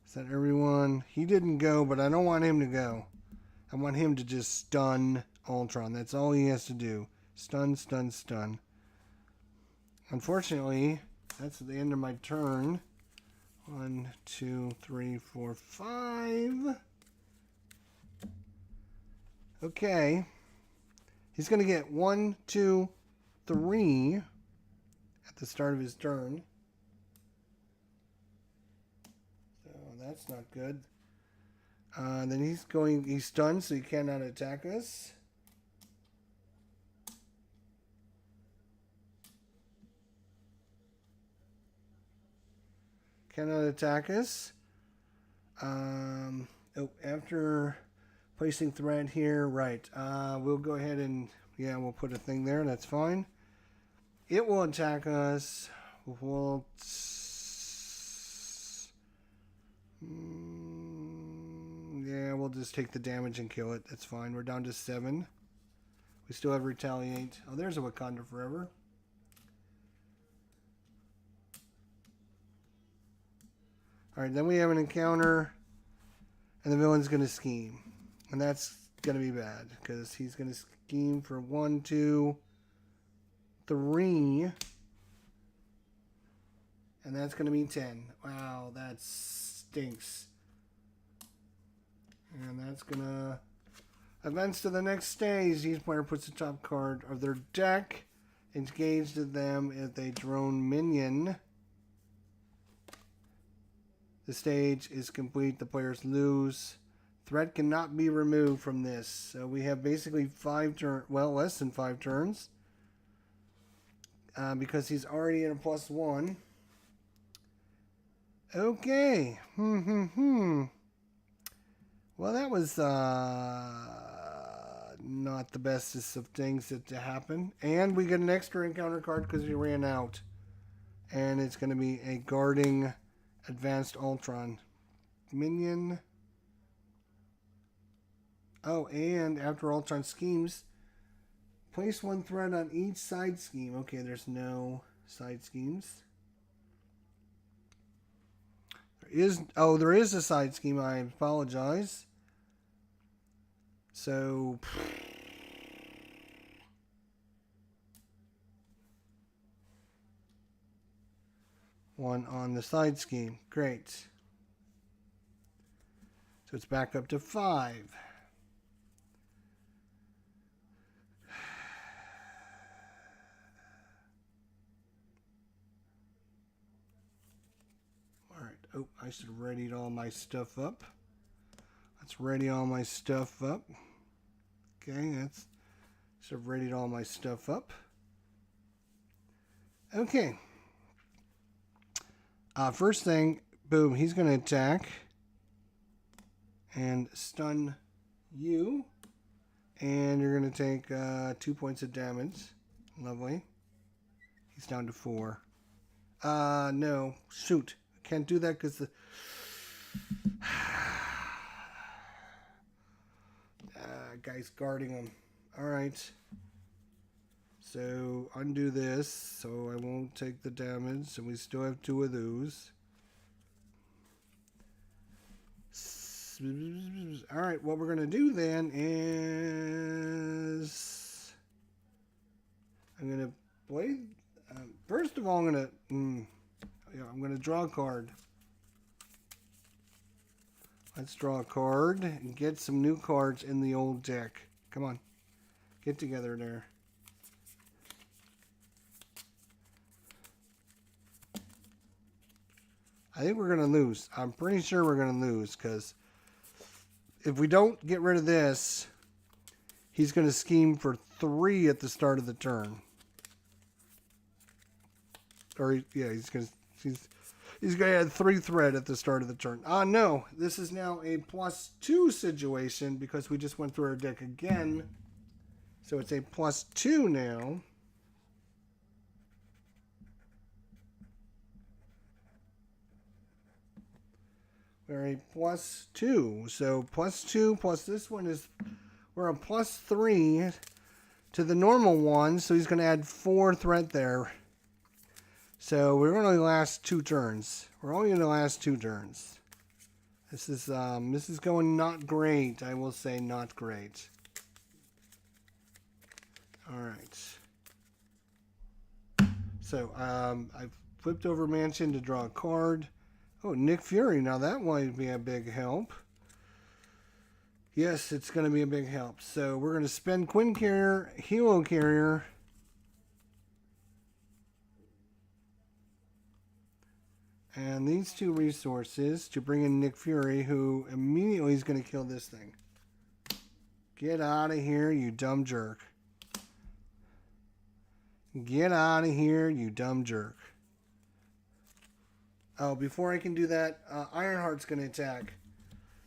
[SPEAKER 1] Is that everyone? He didn't go, but I don't want him to go. I want him to just stun Ultron. That's all he has to do. Stun, stun, stun. Unfortunately, that's the end of my turn. 1, 2, 3, 4, 5. Okay. He's going to get 1, 2, 3 at the start of his turn. So that's not good. Then he's stunned, so he cannot attack us. Cannot attack us. After placing threat here, right. We'll go ahead and, we'll put a thing there. That's fine. It will attack us. We'll just take the damage and kill it. That's fine. We're down to 7. We still have retaliate. Oh, there's a Wakanda forever. Alright, then we have an encounter, and the villain's going to scheme. And that's going to be bad, because he's going to scheme for 1, 2, 3. And that's going to be 10. Wow, that stinks. And that's going to advance to the next stage. Each player puts the top card of their deck engaged at them as a drone minion. The stage is complete. The players lose. Threat cannot be removed from this. So we have basically 5 turns, well, less than 5 turns. Because he's already in a +1. Okay. Well, that was not the bestest of things that to happen. And we get an extra encounter card because we ran out. And it's going to be a guarding advanced Ultron minion. Oh, and after Ultron schemes, place 1 threat on each side scheme. Okay, there's no side schemes. There is a side scheme. I apologize. So one on the side scheme. Great. So it's back up to 5. All right. Oh, I should have readied all my stuff up. Let's ready all my stuff up. Okay, that's should have readied all my stuff up. Okay. First thing, boom, he's going to attack and stun you. And you're going to take 2 points of damage. Lovely. He's down to 4. No. Shoot. Can't do that because the... guy's guarding him. Alright. So, undo this so I won't take the damage. And we still have 2 of those. Alright, what we're going to do then is... I'm going to play... first of all, I'm going to draw a card. Let's draw a card and get some new cards in the old deck. Come on. Get together there. I think we're going to lose. I'm pretty sure we're going to lose because if we don't get rid of this, he's going to scheme for 3 at the start of the turn. Or, yeah, he's going to add 3 threat at the start of the turn. No. This is now a +2 situation because we just went through our deck again. So it's a +2 now. We're a +2. So +2 plus this one is... We're a +3 to the normal one. So he's going to add 4 threat there. So we're going to last 2 turns. We're only going to last 2 turns. This is going not great. I will say not great. All right. So I've flipped over Mansion to draw a card. Oh, Nick Fury. Now that might be a big help. Yes, it's going to be a big help. So we're going to spend Quinn Carrier, Helo Carrier. And these 2 resources to bring in Nick Fury, who immediately is going to kill this thing. Get out of here, you dumb jerk. Get out of here, you dumb jerk. Oh, before I can do that, Ironheart's going to attack.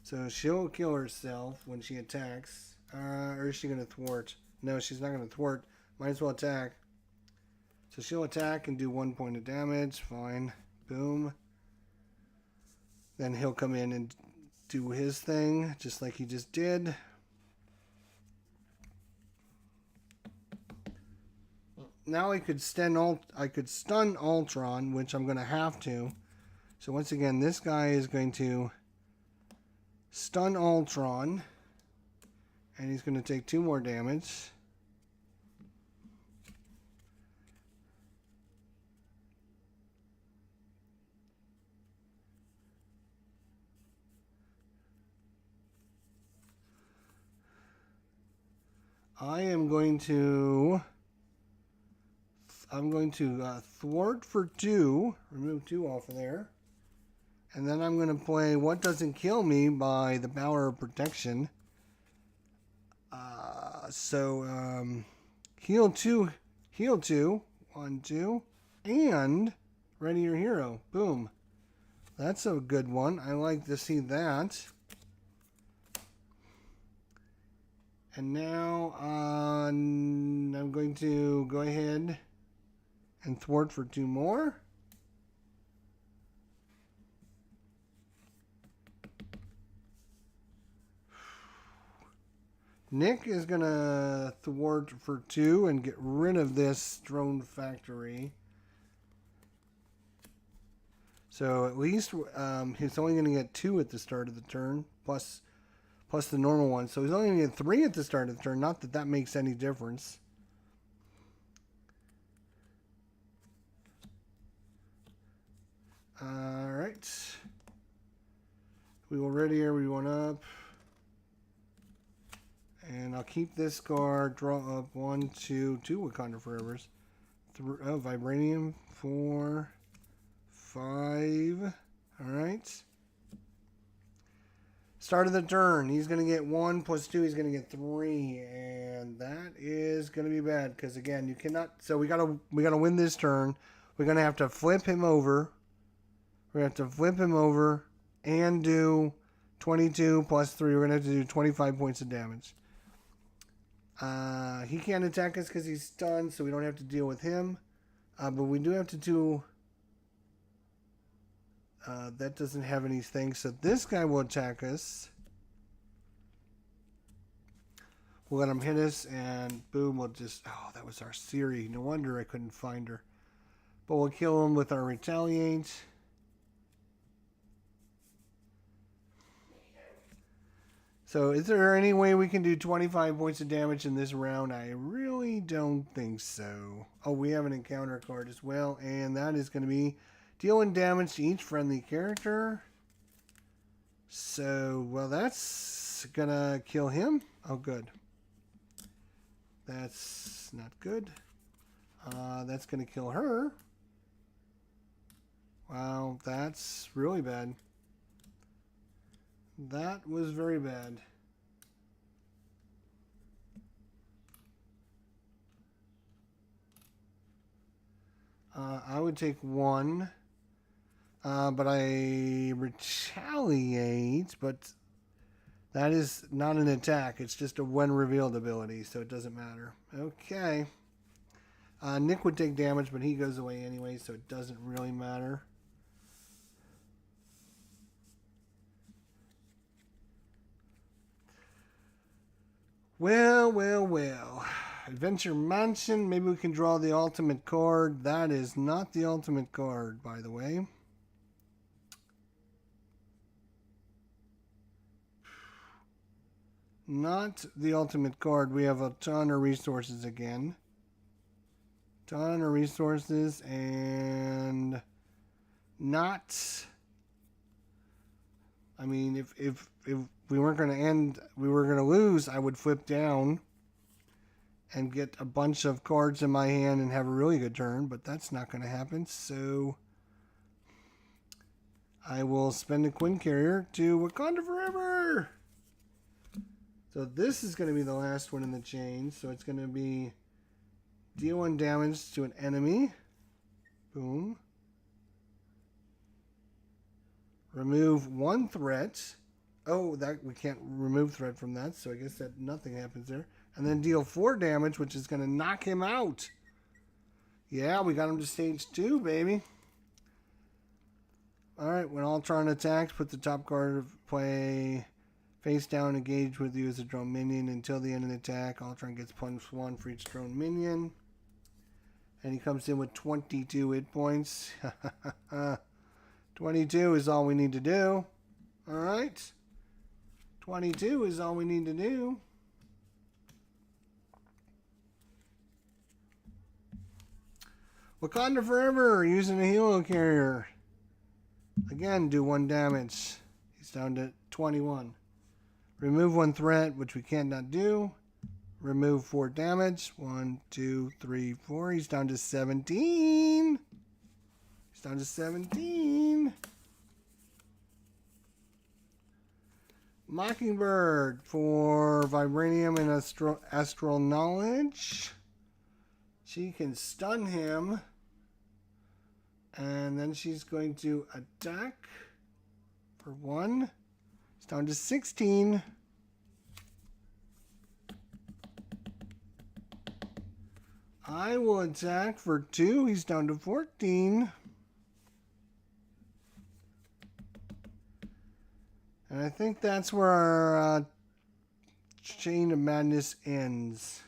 [SPEAKER 1] So she'll kill herself when she attacks. Or is she going to thwart? No, she's not going to thwart. Might as well attack. So she'll attack and do 1 point of damage. Fine. Boom. Then he'll come in and do his thing, just like he just did. Now I could stun Ultron, which I'm going to have to. So once again, this guy is going to stun Ultron, and he's going to take 2 more damage. I'm going to thwart for 2, remove 2 off of there, and then I'm going to play What Doesn't Kill Me by the Power of Protection. Heal 2, 1, 2, and Ready Your Hero. Boom. That's a good one. I like to see that. And now I'm going to go ahead and thwart for 2 more. Nick is going to thwart for 2 and get rid of this drone factory. So at least he's only going to get 2 at the start of the turn, plus the normal one. So he's only going to get 3 at the start of the turn. Not that that makes any difference. Alright. We will ready here. We went up. And I'll keep this card. Draw up 1, 2 Wakanda Forevers. Vibranium. 4, 5. Alright. Start of the turn. He's going to get 1 plus 2. He's going to get 3. And that is going to be bad. Because again, you cannot. So we gotta win this turn. We're going to have to flip him over. We're going to have to flip him over. And do 22 plus 3. We're going to have to do 25 points of damage. He can't attack us because he's stunned. So we don't have to deal with him. But we do have to do... that doesn't have anything. So this guy will attack us. We'll let him hit us. And boom, we'll just... Oh, that was our Siri. No wonder I couldn't find her. But we'll kill him with our Retaliate. So is there any way we can do 25 points of damage in this round? I really don't think so. Oh, we have an encounter card as well. And that is going to be dealing damage to each friendly character. So, well, that's going to kill him. Oh, good. That's not good. That's going to kill her. Wow, that's really bad. That was very bad. I would take 1. But I retaliate, but that is not an attack. It's just a when revealed ability, so it doesn't matter. Okay. Nick would take damage, but he goes away anyway, so it doesn't really matter. Well, well, well. Adventure Mansion. Maybe we can draw the ultimate card. That is not the ultimate card, by the way. Not the ultimate card. We have a ton of resources again. Ton of resources and not... I mean, if we weren't going to end, we were going to lose, I would flip down and get a bunch of cards in my hand and have a really good turn, but that's not going to happen. So I will spend a Quinn Carrier to Wakanda Forever. So this is going to be the last one in the chain. So it's going to be deal 1 damage to an enemy. Boom. Remove 1 threat. Oh, that we can't remove threat from that, so I guess that nothing happens there. And then deal 4 damage, which is going to knock him out. Yeah, we got him to stage 2, baby. Alright, when Ultron attacks, put the top card of play face down, engage with you as a drone minion until the end of the attack. Ultron gets +1 for each drone minion. And he comes in with 22 hit points. 22 is all we need to do. Alright. 22 is all we need to do. Wakanda Forever using a helo carrier. Again, do 1 damage. He's down to 21. Remove 1 threat, which we cannot do. Remove 4 damage. 1, 2, 3, 4. He's down to 17. He's down to 17. Mockingbird for Vibranium and Astral Knowledge. She can stun him. And then she's going to attack for 1. It's down to 16. I will attack for 2. He's down to 14. And I think that's where our Chain of Madness ends.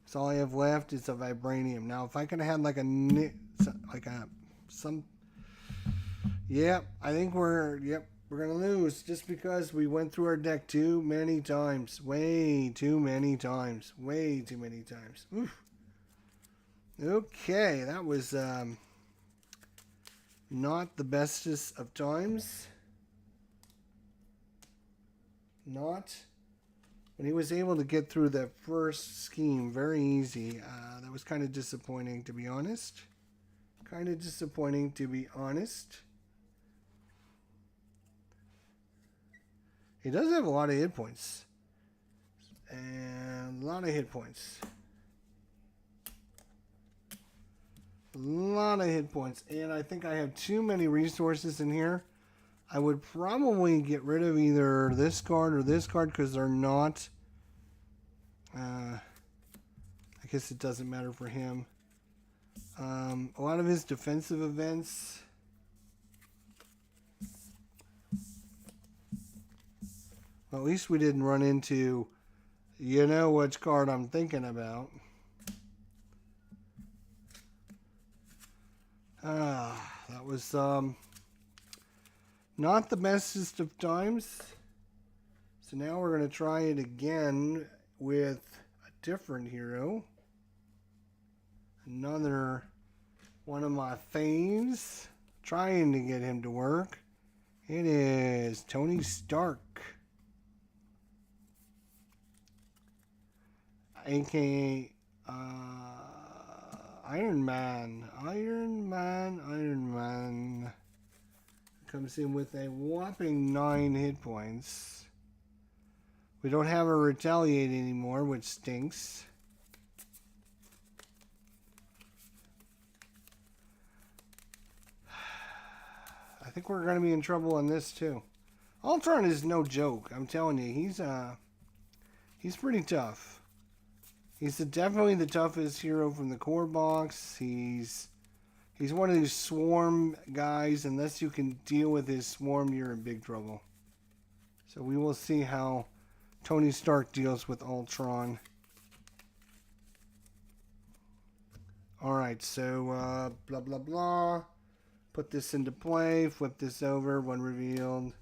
[SPEAKER 1] So all I have left is a Vibranium. Now, if I could have had like I think we're gonna lose just because we went through our deck too many times. Way too many times. Way too many times. Oof. Okay, that was Not the bestest of times. Not. When he was able to get through that first scheme very easy, that was kind of disappointing, to be honest. Kind of disappointing, to be honest. He does have a lot of hit points. And a lot of hit points. A lot of hit points. And I think I have too many resources in here. I would probably get rid of either this card or this card because they're not. I guess it doesn't matter for him. A lot of his defensive events. Well, at least we didn't run into, you know which card I'm thinking about. That was not the bestest of times. So now we're going to try it again with a different hero. Another one of my faves. Trying to get him to work. It is Tony Stark. AKA Iron Man. Iron Man. Comes in with a whopping 9 hit points. We don't have a retaliate anymore, which stinks. I think we're going to be in trouble on this too. Ultron is no joke. I'm telling you, he's pretty tough. He's definitely the toughest hero from the core box. He's one of these swarm guys. Unless you can deal with his swarm, you're in big trouble. So we will see how Tony Stark deals with Ultron. Alright, so blah blah blah. Put this into play. Flip this over when revealed.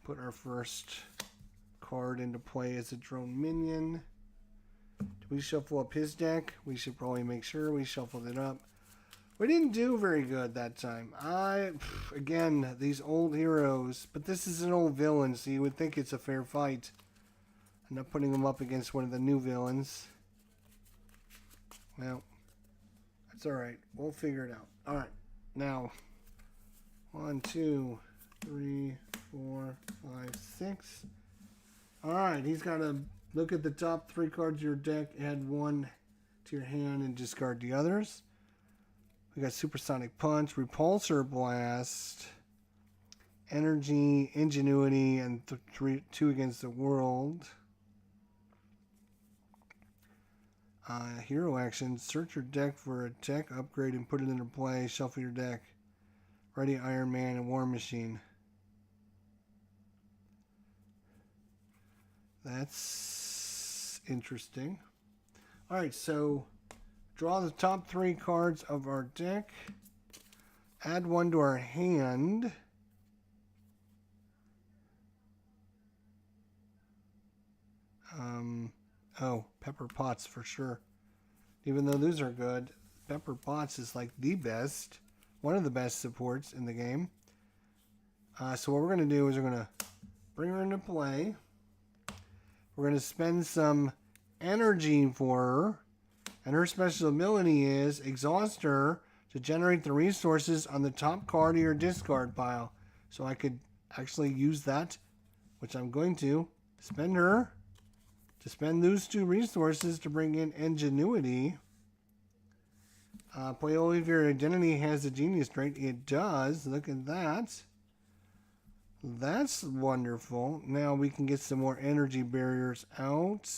[SPEAKER 1] Put our first card into play as a drone minion. Did we shuffle up his deck? We should probably make sure we shuffled it up. We didn't do very good that time. Again, these old heroes, but this is an old villain, so you would think it's a fair fight. I'm not putting him up against one of the new villains. Well, that's alright. We'll figure it out. Alright, now, 1, 2, 3, 4, 5, 6. Alright, he's got to look at the top 3 cards of your deck, add 1 to your hand, and discard the others. We got Supersonic Punch, Repulsor Blast, Energy, Ingenuity, and 2 against the world. Hero action, search your deck for a tech upgrade and put it into play. Shuffle your deck. Ready Iron Man and War Machine. That's interesting. Alright, so draw the top 3 cards of our deck. Add 1 to our hand. Oh, Pepper Potts for sure. Even though those are good, Pepper Potts is like the best, one of the best supports in the game. So what we're going to do is we're going to bring her into play. We're going to spend some energy for her. And her special ability is exhaust her to generate the resources on the top card of your discard pile. So I could actually use that, which I'm going to spend her to spend those 2 resources to bring in Ingenuity. Play only if your identity has a genius trait. It does. Look at that. That's wonderful. Now we can get some more energy barriers out.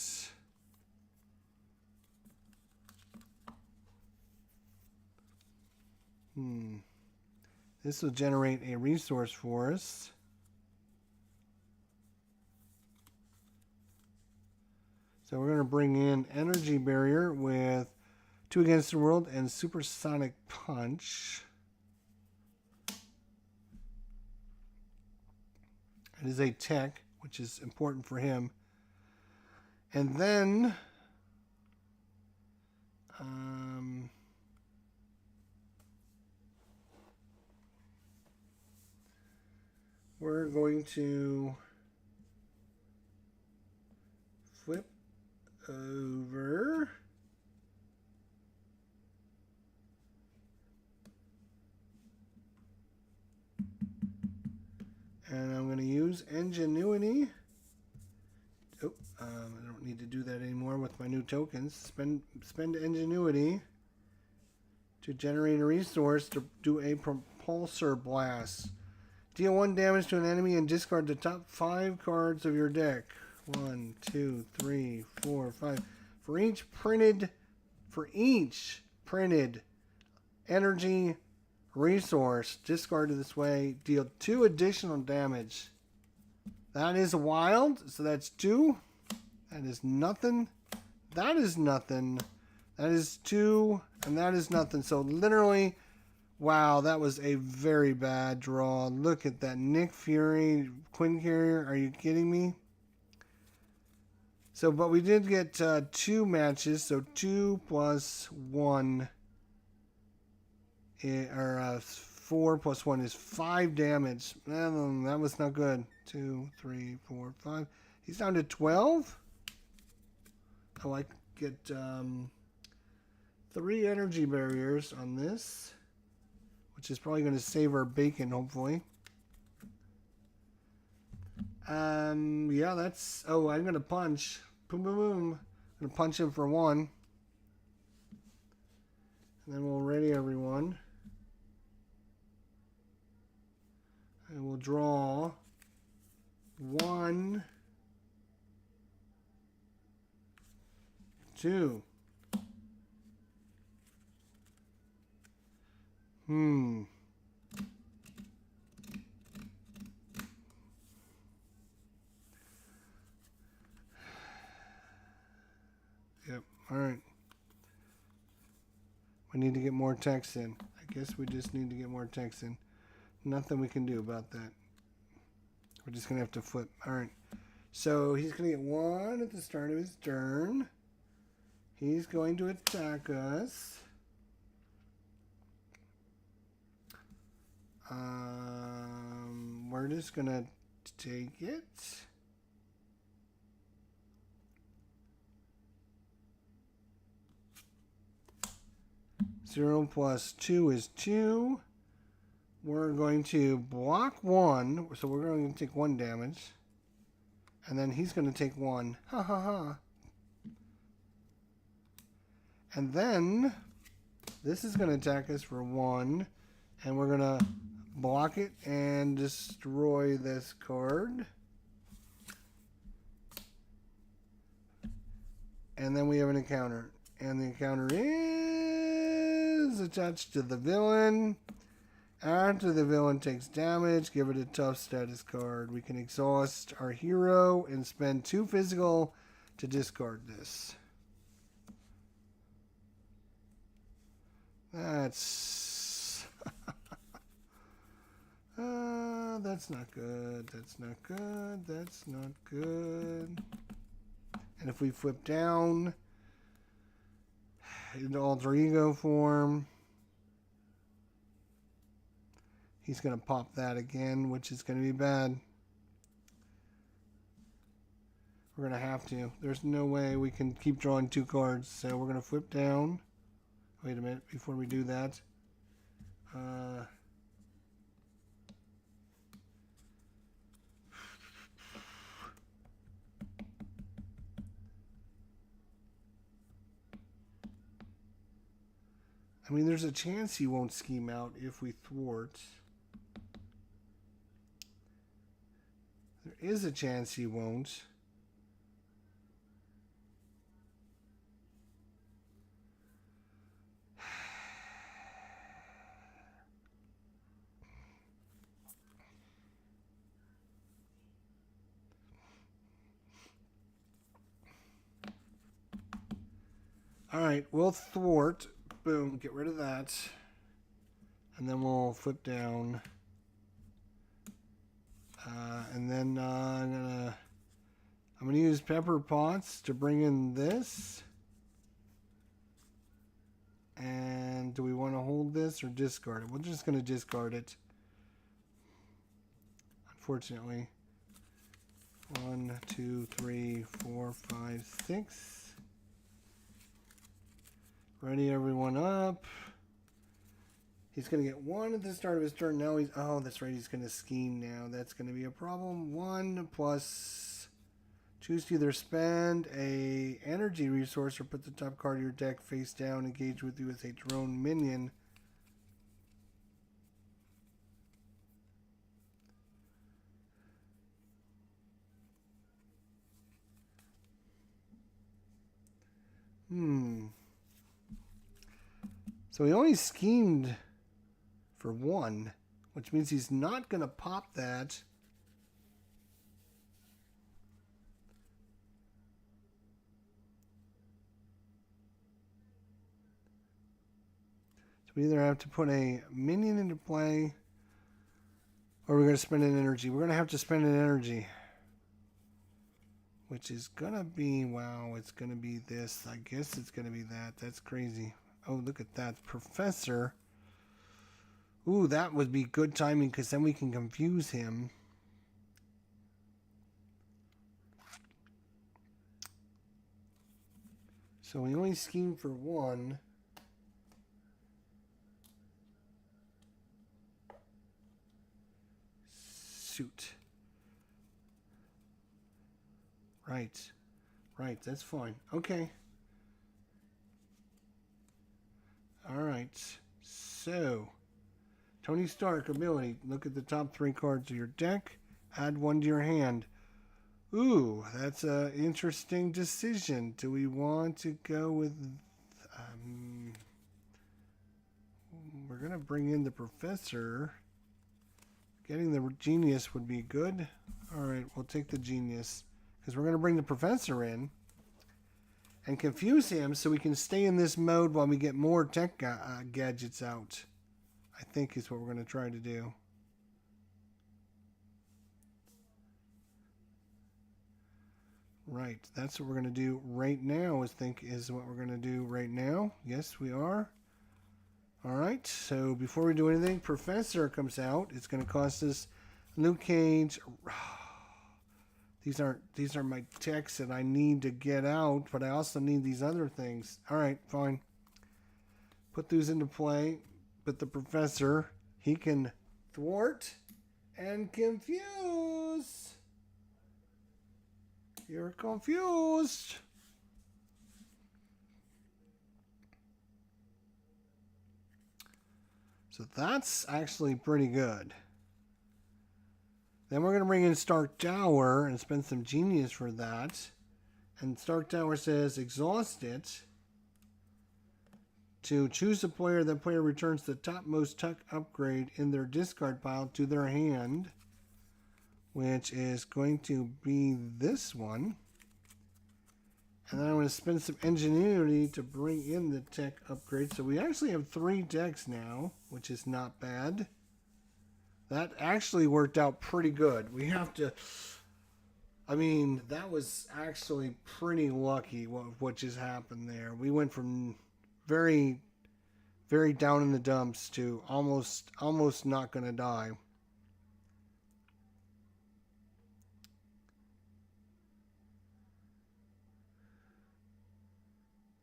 [SPEAKER 1] This will generate a resource for us. So we're going to bring in Energy Barrier with 2 against the world and Supersonic Punch. It is a tech, which is important for him. And then going to flip over. And I'm going to use Ingenuity. Oh, I don't need to do that anymore with my new tokens. Spend Ingenuity to generate a resource to do a Propulsor Blast. Deal 1 damage to an enemy and discard the top 5 cards of your deck. 1, 2, 3, 4, 5. For each printed energy resource discarded this way, deal 2 additional damage. That is wild. So that's 2. That is nothing. That is nothing. That is 2. And that is nothing. So literally, wow, that was a very bad draw. Look at that. Nick Fury, Quinn Carrier. Are you kidding me? So, but we did get 2 matches. So 2 plus 1. Or 4 plus 1 is 5 damage. That was not good. 2, 3, 4, 5. He's down to 12. Oh, I get 3 energy barriers on this, which is probably going to save our bacon, hopefully. Yeah, that's... Oh, I'm going to punch. Boom, boom, boom. I'm going to punch him for 1. And then we'll ready everyone. And we'll draw 1, 2. Yep, alright. We need to get more text in. I guess we just need to get more text in. Nothing we can do about that. We're just going to have to flip. Alright. So he's going to get 1 at the start of his turn. He's going to attack us. We're just going to take it. Zero plus 2 is 2. We're going to block 1, so we're going to take 1 damage. And then he's going to take 1. Ha ha ha. And then this is going to attack us for 1. And we're going to block it and destroy this card. And then we have an encounter. And the encounter is attached to the villain. After the villain takes damage, give it a tough status card. We can exhaust our hero and spend 2 physical to discard this. That's... that's not good. That's not good. That's not good. And if we flip down into alter ego form, he's going to pop that again, which is going to be bad. We're going to have to. There's no way we can keep drawing 2 cards. So we're going to flip down. Wait a minute before we do that. I mean, there's a chance he won't scheme out if we thwart. There is a chance he won't. All right, we'll thwart. Boom, get rid of that. And then we'll flip down. And then I'm gonna use Pepper Pots to bring in this. And do we want to hold this or discard it? We're just gonna discard it. unfortunately. 1, 2, 3, 4, 5, 6. Ready everyone up. He's going to get 1 at the start of his turn. Now he's... Oh, that's right. He's going to scheme now. That's going to be a problem. 1 plus... Choose to either spend a energy resource or put the top card of your deck face down. Engage with you with a drone minion. So he only schemed for 1, which means he's not going to pop that. So we either have to put a minion into play or we're going to spend an energy. We're going to have to spend an energy. Which is going to be, wow, it's going to be this. I guess it's going to be that. That's crazy. Oh, look at that. Professor. Ooh, that would be good timing because then we can confuse him. So we only scheme for 1. Suit. Right. Right, that's fine. Okay. Alright. So, Tony Stark ability. Look at the top 3 cards of your deck. Add 1 to your hand. Ooh, that's an interesting decision. Do we want to go with... we're going to bring in the Professor. Getting the Genius would be good. Alright, we'll take the Genius. Because we're going to bring the Professor in and confuse him so we can stay in this mode while we get more tech gadgets out. I think is what we're going to try to do. Right, that's what we're going to do right now. Is what we're going to do right now. Yes, we are. Alright, so before we do anything, Professor comes out. It's going to cost us Luke Cage. These are my techs that I need to get out, but I also need these other things. Alright, fine. Put those into play. But the Professor, he can thwart and confuse. You're confused. So that's actually pretty good. Then we're going to bring in Stark Tower and spend some Genius for that. And Stark Tower says exhaust it. To choose a player, that player returns the topmost tuck upgrade in their discard pile to their hand. Which is going to be this one. And then I'm going to spend some ingenuity to bring in the tech upgrade. So we actually have 3 decks now, which is not bad. That actually worked out pretty good. We have to... I mean, that was actually pretty lucky what just happened there. We went from very, very down in the dumps to almost not going to die.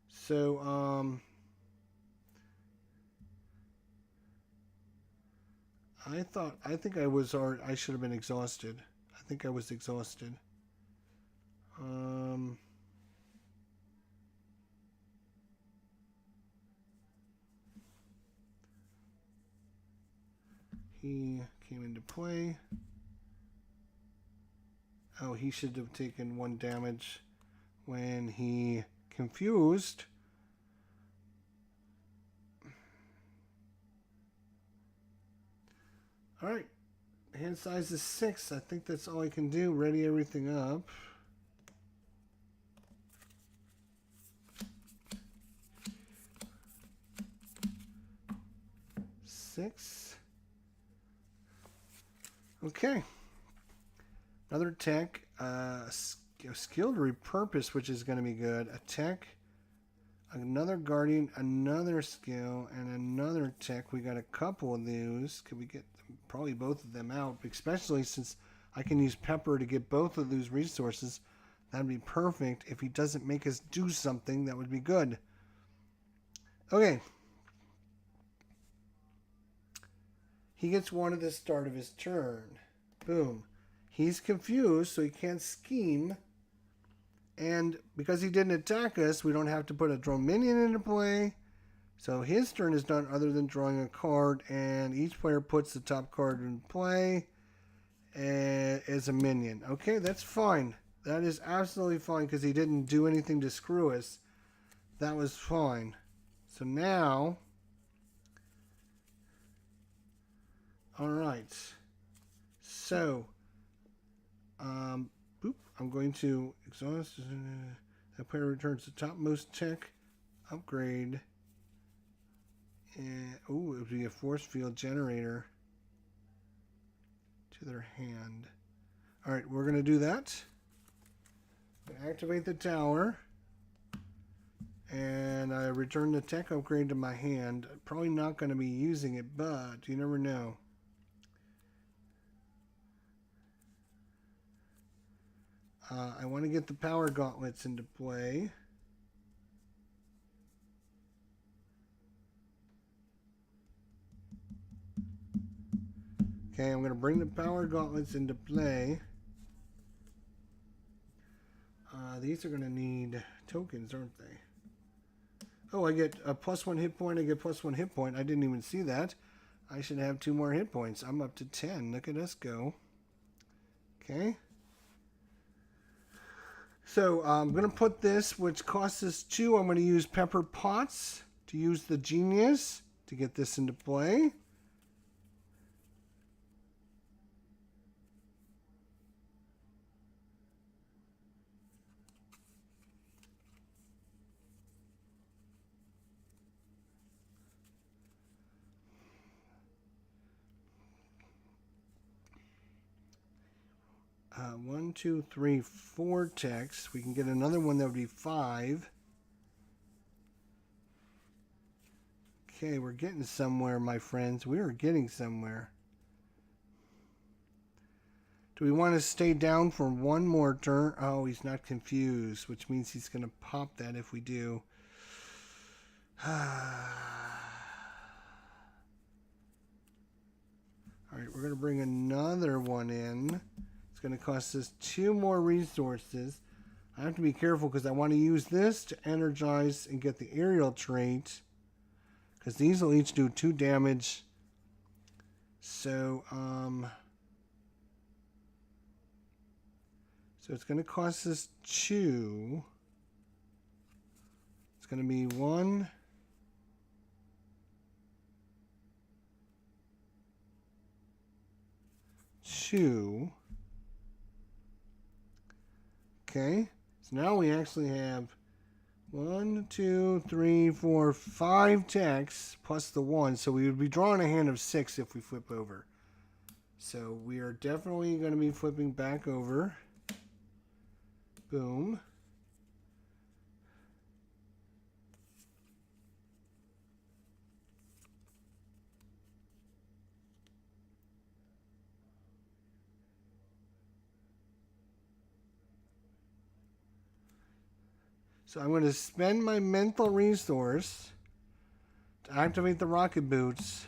[SPEAKER 1] So, I think I should have been exhausted. I think I was exhausted. He came into play. Oh, he should have taken 1 damage when he confused. Alright. Hand size is 6. I think that's all I can do. Ready everything up. Okay. Another tech. Skilled repurpose, which is going to be good. A tech. Another guardian. Another skill. And another tech. We got a couple of those. Could we get probably both of them out? Especially since I can use Pepper to get both of those resources. That'd be perfect. If he doesn't make us do something, that would be good. Okay. He gets one at the start of his turn. Boom. He's confused, so he can't scheme. And because he didn't attack us, we don't have to put a draw minion into play. So his turn is done other than drawing a card, and each player puts the top card in play as a minion. Okay, that's fine. That is absolutely fine because he didn't do anything to screw us. That was fine. So now, all right. So, boop. I'm going to exhaust. That player returns the topmost tech upgrade. And it would be a force field generator to their hand. All right, we're going to do that. Activate the tower. And I return the tech upgrade to my hand. Probably not going to be using it, but you never know. I want to get the power gauntlets into play. Okay, I'm going to bring the power gauntlets into play. These are going to need tokens, aren't they? Oh, I get a +1 hit point. I get +1 hit point. I didn't even see that. I should have 2 more hit points. I'm up to 10. Look at us go. Okay. So I'm going to put this, which costs us 2. I'm going to use Pepper Pots to use the Genius to get this into play. One, two, three, 4 techs. We can get another one that would be 5. Okay, we're getting somewhere, my friends. We are getting somewhere. Do we want to stay down for one more turn? Oh, he's not confused, which means he's going to pop that if we do. All right, we're going to bring another one in. It's going to cost us 2 more resources. I have to be careful because I want to use this to energize and get the aerial trait. Because these will each do 2 damage. So it's going to cost us 2. It's going to be 1. Two. Okay, so now we actually have 1, 2, 3, 4, 5 techs plus the 1. So we would be drawing a hand of 6 if we flip over. So we are definitely going to be flipping back over. Boom. So I'm going to spend my mental resource to activate the rocket boots,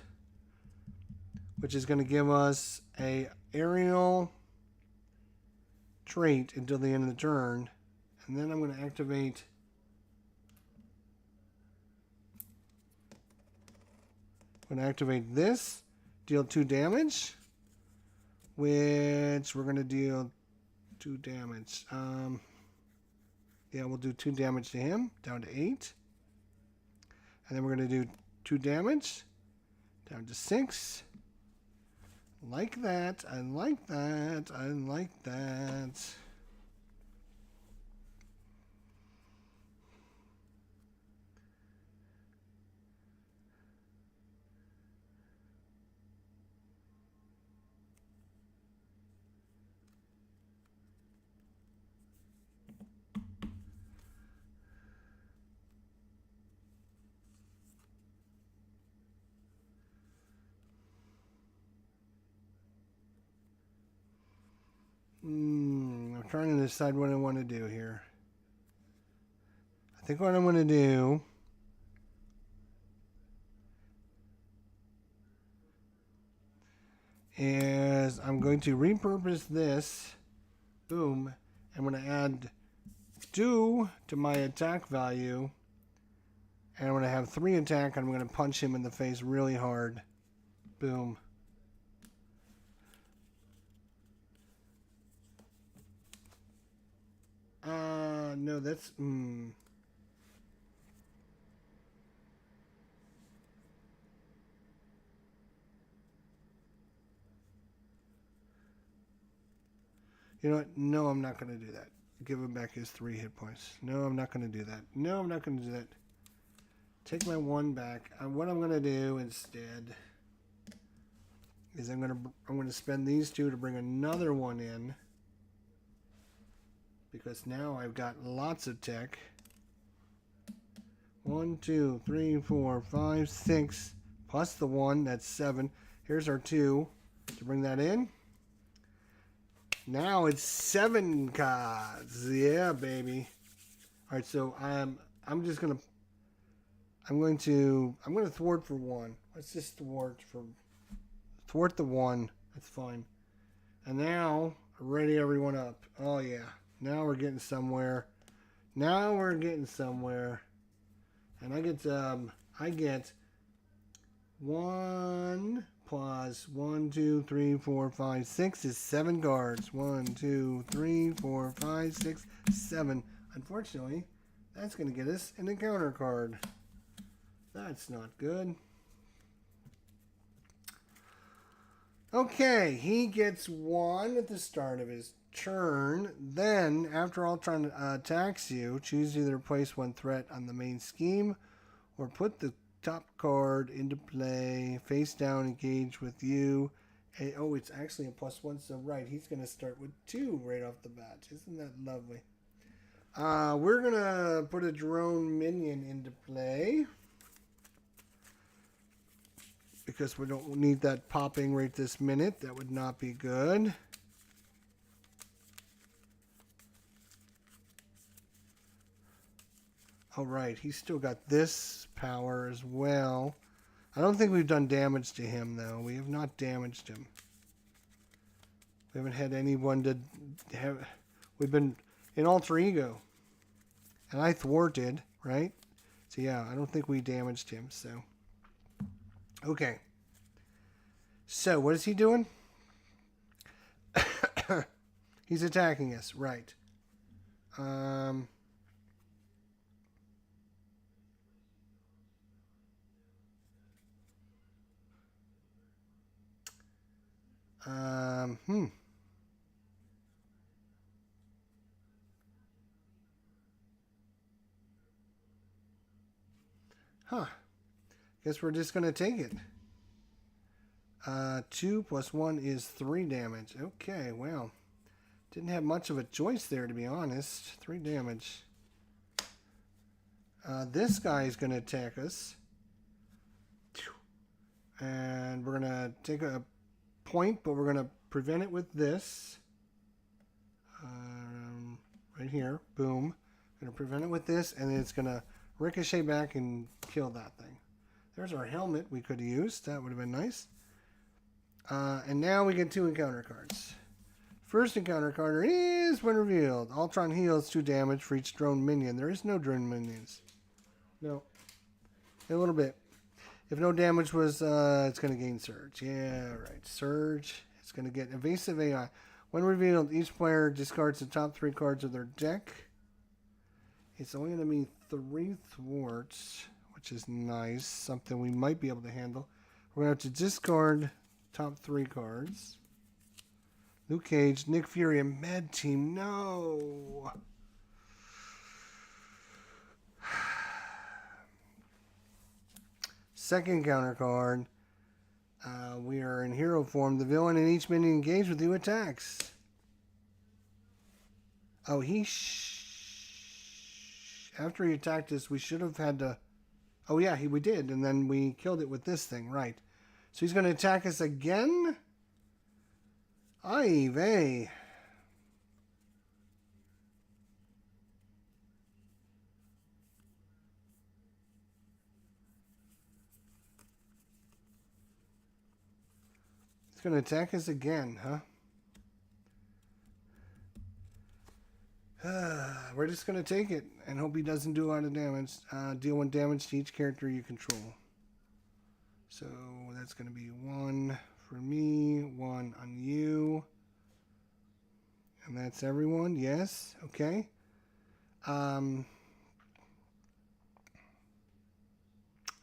[SPEAKER 1] which is going to give us a aerial trait until the end of the turn. And then I'm going to activate this, deal 2 damage, which we're going to deal 2 damage. Yeah, we'll do 2 damage to him, down to 8. And then we're going to do 2 damage, down to 6. Like that. I like that. I like that. I'm trying to decide what I want to do here. I think what I'm going to do is I'm going to repurpose this. Boom. I'm going to add 2 to my attack value. And I'm going to have 3 attack, and I'm going to punch him in the face really hard. Boom. No, that's... You know what? No, I'm not going to do that. Give him back his 3 hit points. No, I'm not going to do that. No, I'm not going to do that. Take my 1 back. What I'm going to do instead is I'm going to spend these 2 to bring another 1 in, because now I've got lots of tech. 1, 2, 3, 4, 5, 6, plus the 1, that's 7. Here's our 2 to bring that in. Now it's 7 cards. Yeah, baby. All right, so I'm going to thwart for 1. Let's just thwart the 1. That's fine. And now ready everyone up. Oh yeah. Now we're getting somewhere. Now we're getting somewhere. And I get 1 plus 1, 2, 3, 4, 5, 6 is 7 guards. 1, 2, 3, 4, 5, 6, 7. Unfortunately, that's going to get us an encounter card. That's not good. Okay, he gets 1 at the start of his turn. Then, after Ultron attacks you, choose either place 1 threat on the main scheme or put the top card into play, face down, engage with you. And, oh, it's actually a +1, so right, he's going to start with 2 right off the bat. Isn't that lovely? We're going to put a drone minion into play, because we don't need that popping right this minute. That would not be good. All right, he's still got this power as well. I don't think we've done damage to him, though. We have not damaged him. We haven't had anyone to have... We've been in alter ego. And I thwarted, right? So, yeah, I don't think we damaged him, so... Okay. So, what is he doing? He's attacking us, right. Huh. Guess we're just going to take it. 2 plus 1 is 3 damage. Okay, well. Didn't have much of a choice there, to be honest. 3 damage. This guy is going to attack us. And we're going to take a point, but we're going to prevent it with this. Right here. Boom. Going to prevent it with this, and then it's going to ricochet back and kill that thing. There's our helmet we could have used. That would have been nice. And now we get 2 encounter cards. First encounter card is, when revealed, Ultron heals 2 damage for each drone minion. There is no drone minions. No. A little bit. If no damage was, it's going to gain Surge. Yeah, right. Surge. It's going to get Evasive AI. When revealed, each player discards the top 3 cards of their deck. It's only going to be 3 thwarts, which is nice. Something we might be able to handle. We're going to have to discard top 3 cards. Luke Cage, Nick Fury, and Med Team. No. Second counter card. We are in hero form. The villain in each minion engaged with you attacks. Oh, after he attacked us, we should have had to... Oh, yeah, we did. And then we killed it with this thing. Right. So he's going to attack us again? Ay vey. It's going to attack us again, huh? We're just going to take it and hope he doesn't do a lot of damage. Deal 1 damage to each character you control. So that's going to be 1 for me, 1 on you. And that's everyone, yes, okay. And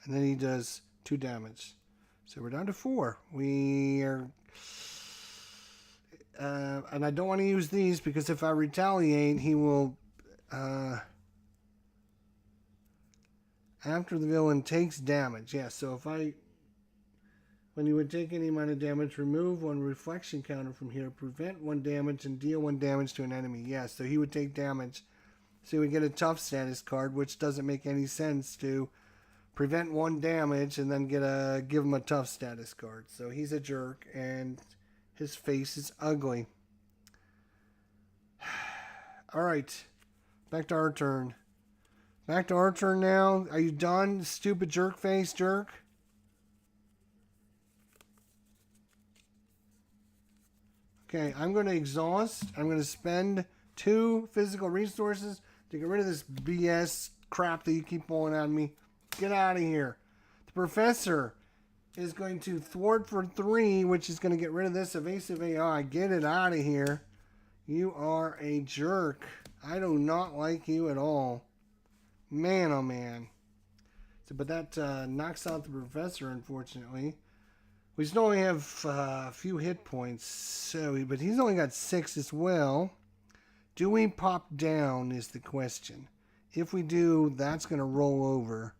[SPEAKER 1] then he does 2 damage. So we're down to 4. We are... and I don't want to use these because if I retaliate, he will... after the villain takes damage. Yeah, so if I... When you would take any amount of damage, remove 1 reflection counter from here, prevent 1 damage, and deal 1 damage to an enemy. Yeah, so he would take damage. So we get a tough status card, which doesn't make any sense to prevent 1 damage and then give him a tough status card. So he's a jerk, and his face is ugly. Alright, back to our turn. Back to our turn now. Are you done, stupid jerk face jerk? Okay, I'm going to exhaust. I'm going to spend 2 physical resources to get rid of this BS crap that you keep pulling on me. Get out of here. The professor is going to thwart for 3, which is going to get rid of this evasive AI. Get it out of here. You are a jerk. I do not like you at all. Man, oh man. So, but that knocks out the professor, unfortunately. We still only have a few hit points, but he's only got 6 as well. Do we pop down is the question. If we do, that's going to roll over.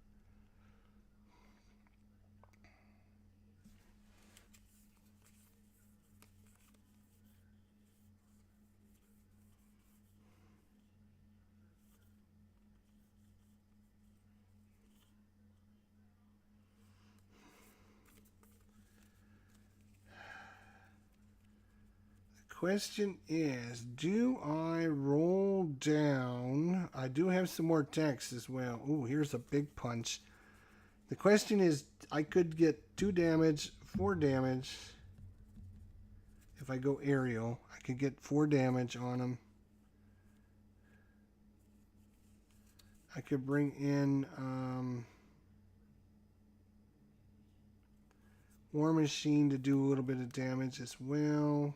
[SPEAKER 1] Question is, do I roll down? I do have some more text as well. Ooh, here's a big punch. The question is, I could get 2 damage, 4 damage. If I go aerial, I could get 4 damage on him. I could bring in War Machine to do a little bit of damage as well.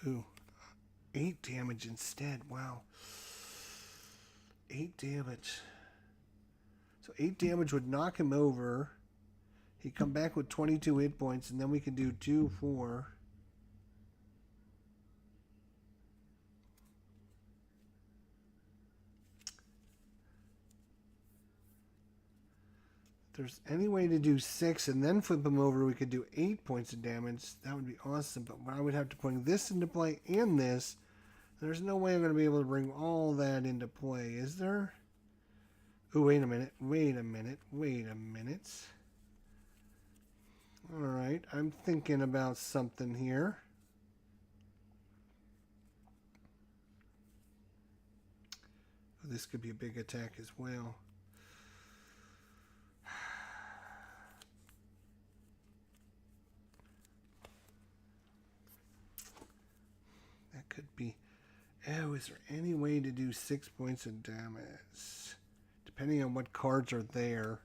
[SPEAKER 1] Ooh, 8 damage instead. Wow. 8 damage. So 8 damage would knock him over. He'd come back with 22 hit points, and then we could do 2, 4. If there's any way to do 6 and then flip him over, we could do 8 points of damage. That would be awesome, but I would have to bring this into play and this. There's no way I'm going to be able to bring all that into play, is there? Oh, wait a minute. Alright, I'm thinking about something here. Oh, this could be a big attack as well. That could be... Oh, is there any way to do 6 points of damage? Depending on what cards are there.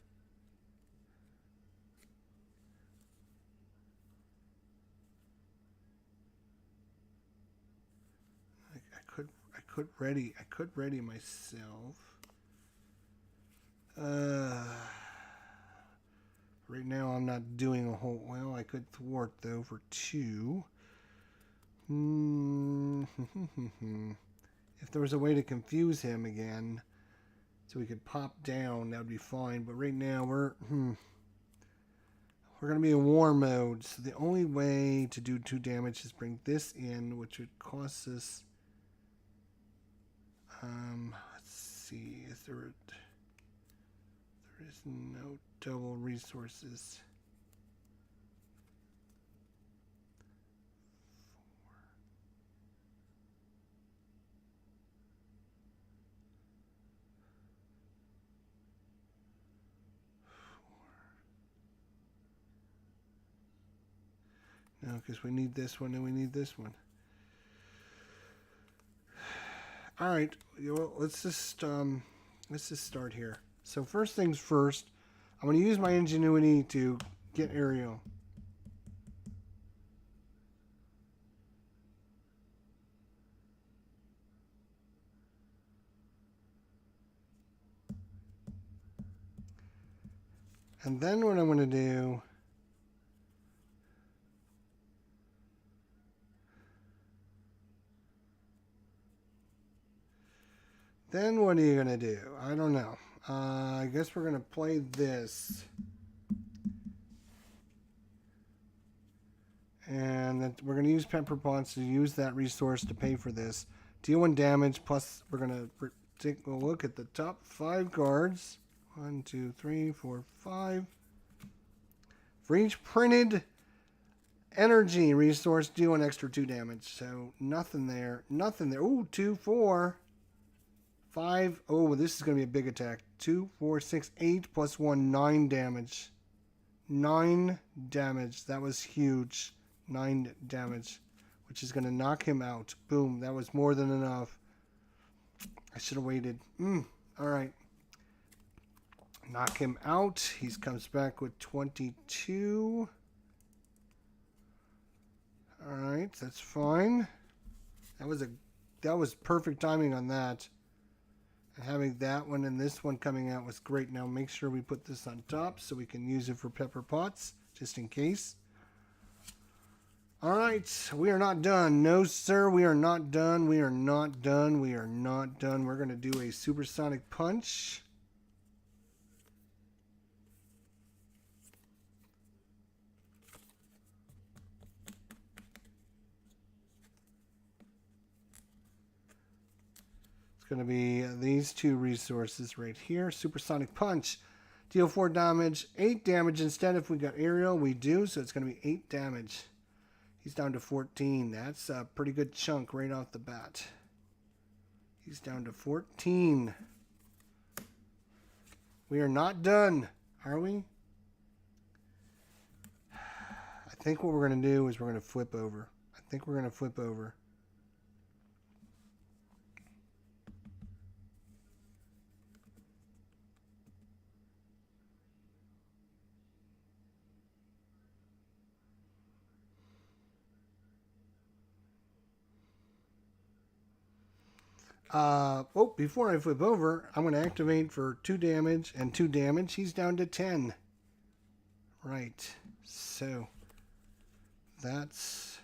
[SPEAKER 1] I could ready myself. Right now I'm not doing a whole... Well, I could thwart though for 2. If there was a way to confuse him again, so we could pop down, that would be fine. But right now we're going to be in war mode. So the only way to do 2 damage is bring this in, which would cost us... let's see. There is no double resources. 4. because we need this one and we need this one. All right, well, let's just start here. So first things first, I'm going to use my ingenuity to get Ariel. And then what I'm going to do, then what are you going to do? I don't know. I guess we're going to play this. And that we're going to use Pepper Pots to use that resource to pay for this. Deal 1 damage, plus we're going to take a look at the top 5 cards. 1, 2, 3, 4, 5. For each printed energy resource, deal an extra 2 damage. So nothing there. Nothing there. Ooh, 2, 4, 5. Oh, this is going to be a big attack. 2, 4, 6, 8 plus 1, 9 damage. 9 damage. That was huge. 9 damage, which is going to knock him out. Boom. That was more than enough. I should have waited. All right. Knock him out. He comes back with 22. All right, that's fine. That was perfect timing on that. And having that one and this one coming out was great. Now make sure we put this on top so we can use it for Pepper Pots, just in case. All right, we are not done. No, sir, we are not done. We are not done. We are not done. We're going to do a supersonic punch. Going to be these 2 resources right here. Supersonic Punch. Deal 4 damage. 8 damage instead. If we got Ariel, we do. So it's going to be 8 damage. He's down to 14. That's a pretty good chunk right off the bat. He's down to 14. We are not done. Are we? I think what we're going to do is we're going to flip over. I think we're going to flip over. Before I flip over, I'm going to activate for 2 damage and 2 damage. He's down to 10. Right. So, that's...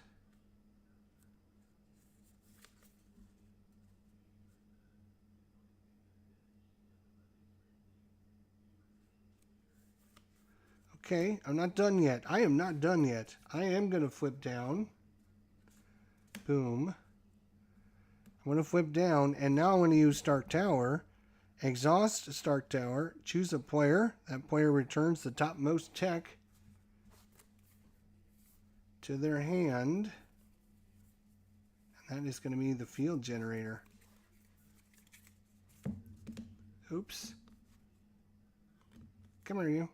[SPEAKER 1] Okay, I'm not done yet. I am not done yet. I am going to flip down. Boom. I'm going to flip down, and now I'm going to use Start Tower. Exhaust Start Tower. Choose a player. That player returns the topmost tech to their hand. And that is going to be the field generator. Oops. Come here, you.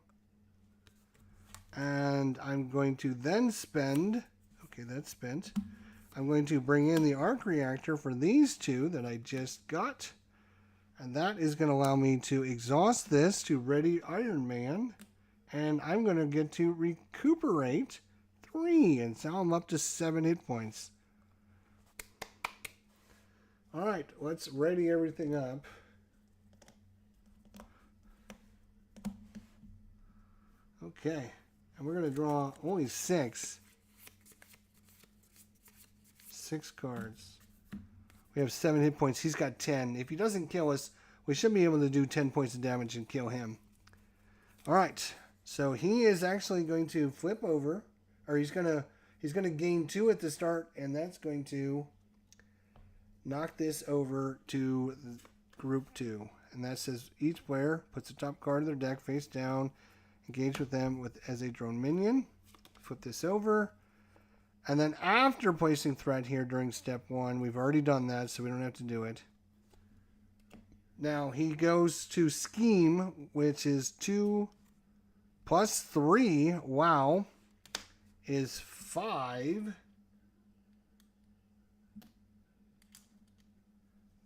[SPEAKER 1] And I'm going to then spend... Okay, that's spent. I'm going to bring in the arc reactor for these 2 that I just got. And that is going to allow me to exhaust this to ready Iron Man. And I'm going to get to recuperate 3. And so I'm up to 7 hit points. Alright, let's ready everything up. Okay. And we're going to draw only 6. 6 cards. We have 7 hit points. He's got 10. If he doesn't kill us, we should be able to do 10 points of damage and kill him. Alright. So he is actually going to flip over. Or he's gonna gain 2 at the start, and that's going to knock this over to group 2. And that says each player puts the top card of their deck face down, engage with them as a drone minion. Flip this over. And then after placing threat here during step 1, we've already done that, so we don't have to do it. Now he goes to scheme, which is 2 plus 3. Wow. is 5.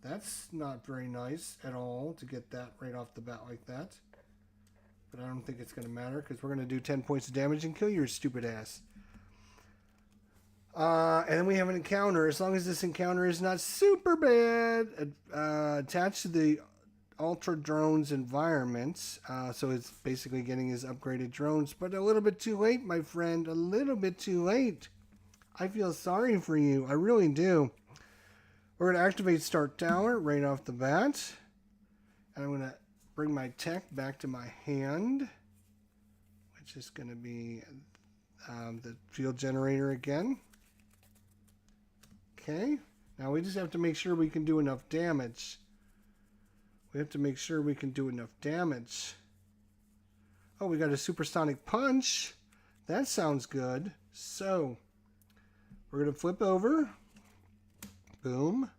[SPEAKER 1] That's not very nice at all to get that right off the bat like that. But I don't think it's going to matter because we're going to do 10 points of damage and kill your stupid ass. And then we have an encounter. As long as this encounter is not super bad, attached to the Ultra drone's environment. So it's basically getting his upgraded drones. But a little bit too late, my friend. A little bit too late. I feel sorry for you. I really do. We're going to activate Start Tower right off the bat. And I'm going to bring my tech back to my hand, which is going to be the field generator again. Okay. Now we just have to make sure we can do enough damage. We have to make sure we can do enough damage. Oh, we got a supersonic punch. That sounds good. So, we're going to flip over. Boom.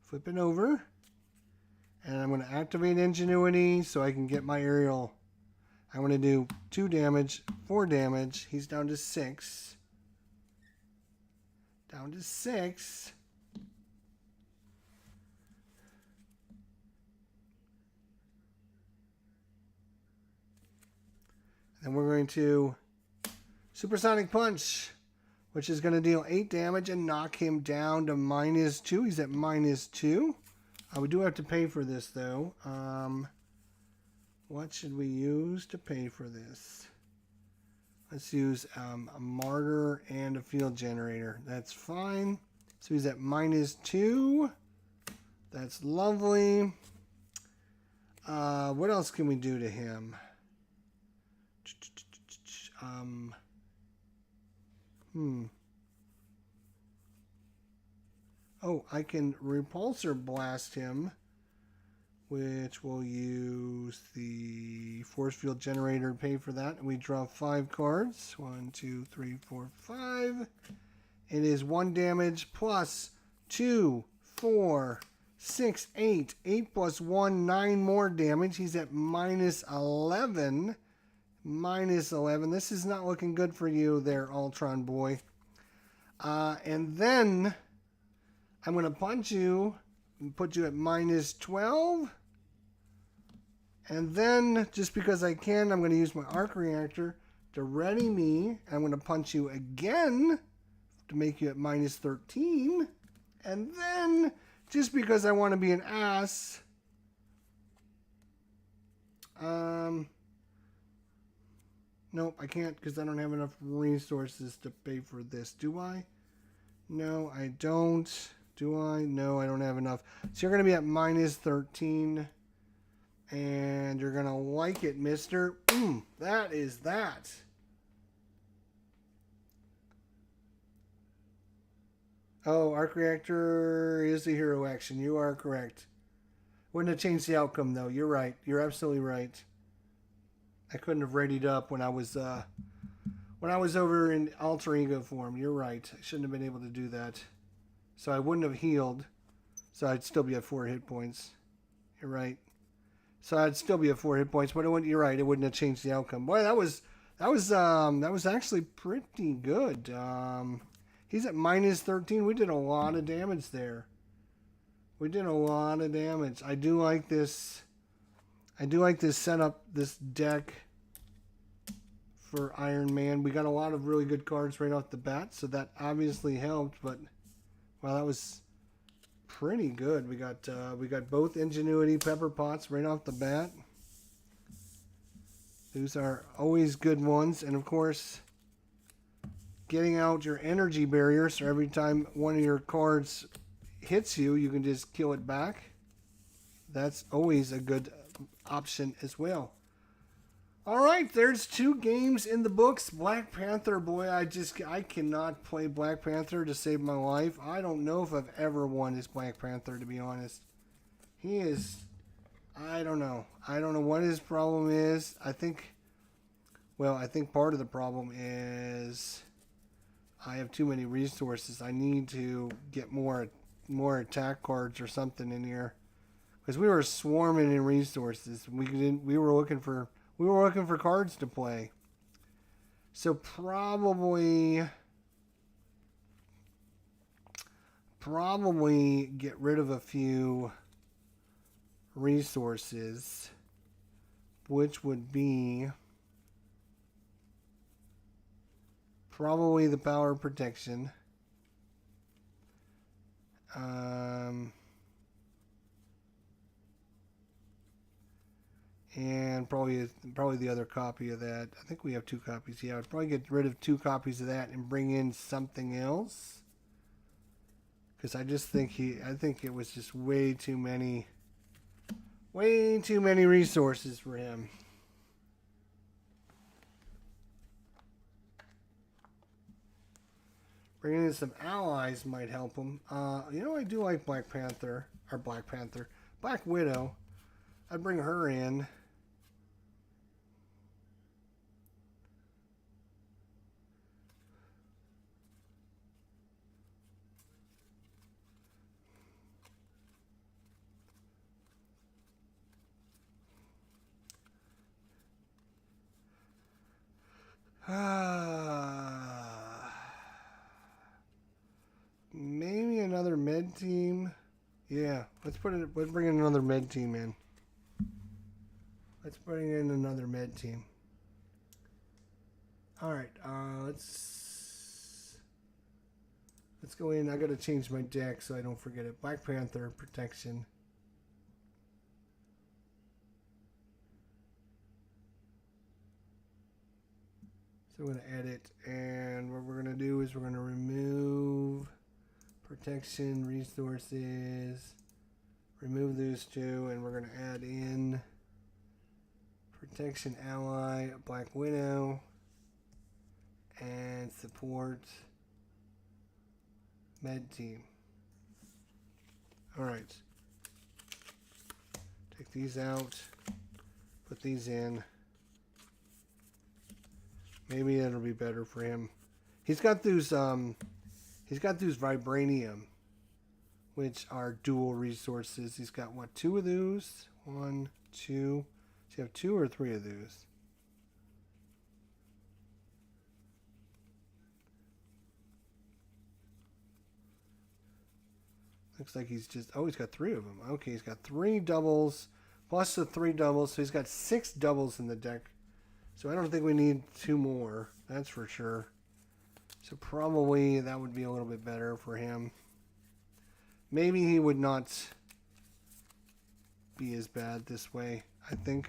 [SPEAKER 1] Flip it over. And I'm going to activate Ingenuity so I can get my aerial. I'm going to do 2 damage, 4 damage. He's down to 6. Down to 6. And we're going to Supersonic Punch, which is going to deal 8 damage and knock him down to -2. He's at -2. We do have to pay for this, though. What should we use to pay for this? Let's use a martyr and a field generator. That's fine. So he's at -2. That's lovely. What else can we do to him? Oh, I can repulsor blast him, which will use the force field generator to pay for that. And we draw 5 cards. 1, 2, 3, 4, 5. It is 1 damage plus 2, 4, 6, 8. 8 plus 1, 9 more damage. He's at -11. -11. This is not looking good for you there, Ultron boy. And then I'm going to punch you and put you at -12. And then, just because I can, I'm going to use my arc reactor to ready me. I'm going to punch you again to make you at -13. And then, just because I want to be an ass, nope, I can't because I don't have enough resources to pay for this. Do I? No, I don't. Do I? No, I don't have enough. So you're going to be at -13. And you're going to like it, mister. That is that. Oh, arc reactor is a hero action. You are correct. Wouldn't have changed the outcome, though. You're right. You're absolutely right. I couldn't have readied up when I was over in alter ego form. You're right. I shouldn't have been able to do that. So I wouldn't have healed. So I'd still be at 4 hit points. You're right. So I'd still be at 4 hit points, but you're right. It wouldn't have changed the outcome. Boy, that was actually pretty good. He's at -13. We did a lot of damage there. We did a lot of damage. I do like this. I do like this setup, this deck for Iron Man. We got a lot of really good cards right off the bat, so that obviously helped. But wow, that was pretty good. We got both Ingenuity Pepper Pots right off the bat. Those are always good ones, and of course, getting out your energy barrier, so every time one of your cards hits you, you can just kill it back. That's always a good option as well. All right, there's 2 games in the books. Black Panther, boy, I cannot play Black Panther to save my life. I don't know if I've ever won as Black Panther, to be honest. He is, I don't know. I don't know what his problem is. I think part of the problem is I have too many resources. I need to get more attack cards or something in here. Because we were swarming in resources. We were looking for cards to play. So probably get rid of a few resources, which would be probably the power protection. And probably the other copy of that. I think we have 2 copies. Yeah, I'd probably get rid of 2 copies of that and bring in something else. Because I just think I think it was just way too many resources for him. Bringing in some allies might help him. You know, I do like Black Widow. I'd bring her in. Maybe another med team. Yeah, let's bring in another med team in. Let's bring in another med team. All right, let's go in. I got to change my deck so I don't forget it. Black Panther protection. So we're going to edit, and what we're going to do is we're going to remove protection, resources, remove those 2, and we're going to add in protection ally, Black Widow, and support med team. All right. Take these out, put these in. Maybe it'll be better for him. He's got those vibranium, which are dual resources. He's got what, 2 of those? 1, 2. Does he have 2 or 3 of those? Looks like he's just, he's got 3 of them. Okay, he's got 3 doubles plus the 3 doubles, so he's got 6 doubles in the deck. So I don't think we need 2 more, that's for sure. So probably that would be a little bit better for him. Maybe he would not be as bad this way, I think.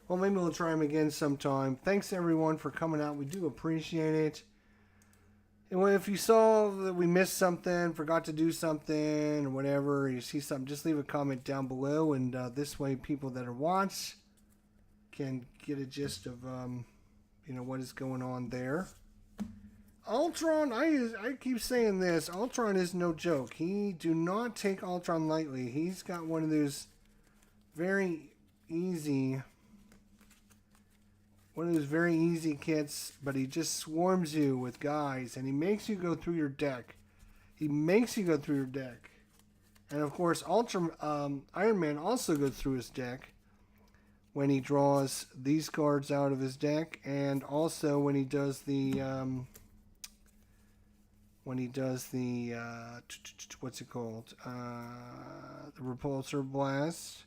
[SPEAKER 1] Well, maybe we'll try him again sometime. Thanks everyone for coming out. We do appreciate it. And if you saw that we missed something, forgot to do something, or whatever, you see something, just leave a comment down below. And this way people that are watched can get a gist of, what is going on there. Ultron, I keep saying this, Ultron is no joke. Do not take Ultron lightly. He's got one of those very easy kits, but he just swarms you with guys, and he makes you go through your deck. And of course, Iron Man also goes through his deck when he draws these cards out of his deck, and also when he does the what's it called? The Repulsor Blast.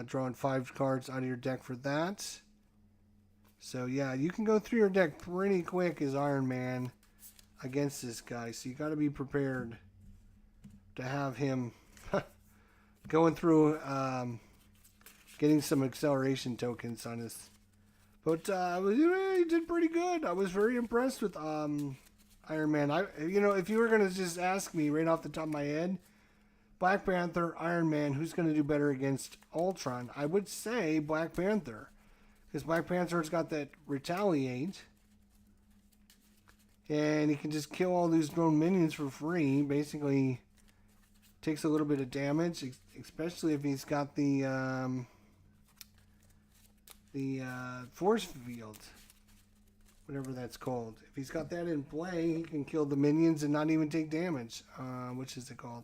[SPEAKER 1] Drawing 5 cards out of your deck for that. So yeah, you can go through your deck pretty quick as Iron Man against this guy. So you got to be prepared to have him going through, getting some acceleration tokens on his. But he did pretty good. I was very impressed with Iron Man. If you were gonna just ask me right off the top of my head, Black Panther, Iron Man, who's gonna do better against Ultron? I would say Black Panther. Because Black Panther's got that retaliate. And he can just kill all these drone minions for free. Basically, takes a little bit of damage. Especially if he's got the force field. Whatever that's called. If he's got that in play, he can kill the minions and not even take damage. Which is it called?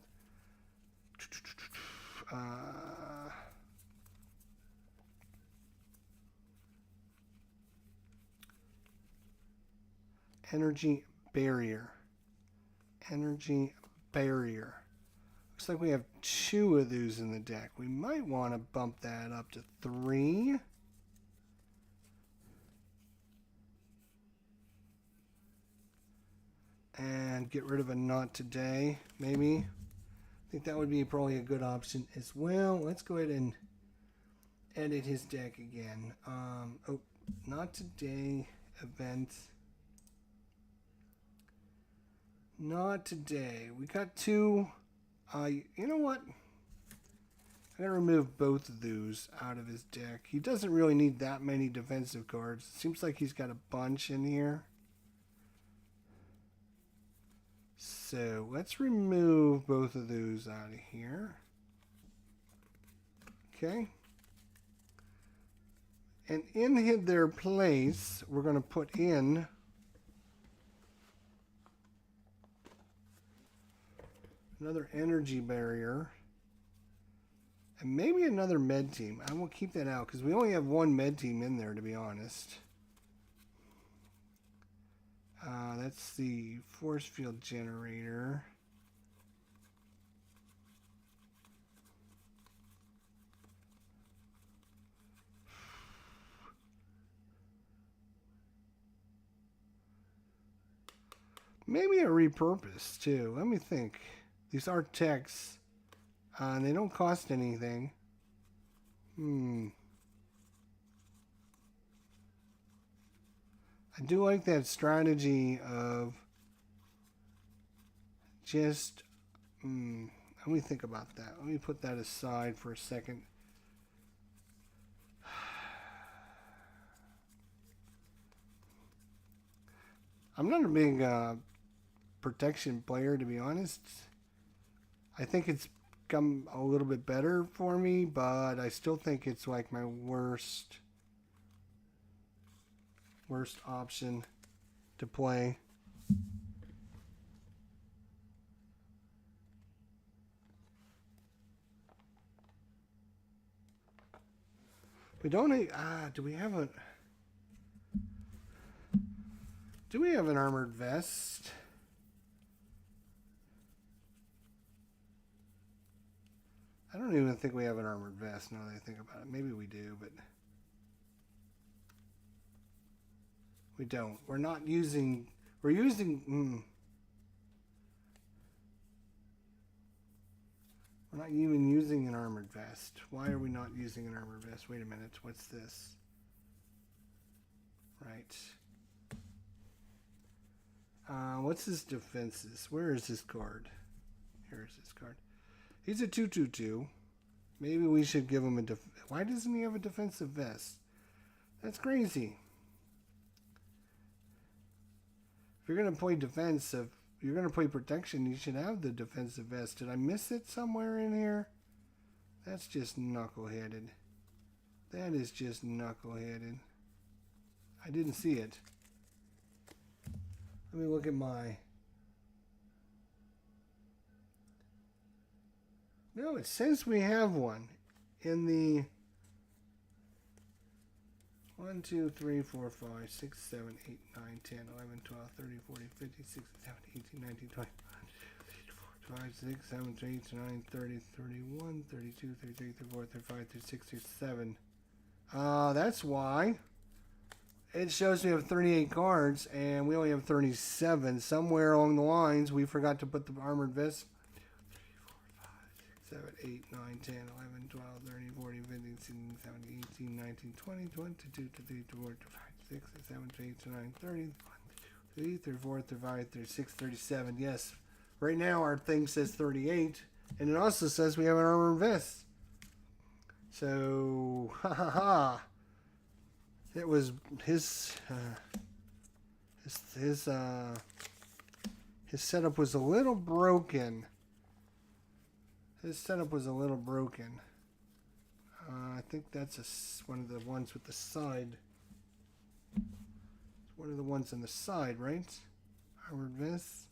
[SPEAKER 1] Energy barrier. Energy barrier. Looks like we have 2 of those in the deck. We might want to bump that up to 3. And get rid of a not today, maybe. I think that would be probably a good option as well. Let's go ahead and edit his deck again. Oh, not today event. Not today. We got 2. You know what? I'm going to remove both of those out of his deck. He doesn't really need that many defensive cards. It seems like he's got a bunch in here. So let's remove both of those out of here. Okay. And in their place, we're going to put in another energy barrier. And maybe another med team. I will keep that out because we only have 1 med team in there, to be honest. That's the force field generator. Maybe a repurpose too. Let me think. These are techs. And they don't cost anything. I do like that strategy of just... let me think about that. Let me put that aside for a second. I'm not a big protection player, to be honest. I think it's become a little bit better for me, but I still think it's like my worst option to play. We don't do we have an armored vest? I don't even think we have an armored vest now that I think about it. Maybe we do, but we don't. We're not using... We're using... We're not even using an armored vest. Why are we not using an armored vest? Wait a minute. What's this? Right. What's his defenses? Where is his card? Here's his card. He's a 2/2/2. Maybe we should give him a why doesn't he have a defensive vest? That's crazy. If you're going to play defensive, you're going to play protection, you should have the defensive vest. Did I miss it somewhere in here? That's just knuckleheaded. That is just knuckleheaded. I didn't see it. Let me look at my... No, it says we have one in the 1, 2, 3, 4, 5, 6, 7, 8, 9, 10, 11, 12, 13, 14, 15, 16, 17, 18, 19, 20, 5, 6, 7, 8, 9, 30, 31, 32, 33, 34, 35, 36, 37. That's why. It shows we have 38 cards and we only have 37. Somewhere along the lines, we forgot to put the armored vest. 7, 8, 9, 10, 11, 12, 13, 14, 15, 16, 17, 18, 19, 20, 22, 23, 24, 25, 6, 7, 8, 9, 30, 1, 2, 3, 34, 35, 36, 37. Yes. Right now our thing says 38. And it also says we have an armored vest. So, it was his setup was a little broken. His setup was a little broken. I think that's one of the ones with the side. It's one of the ones on the side, right? Armored vest.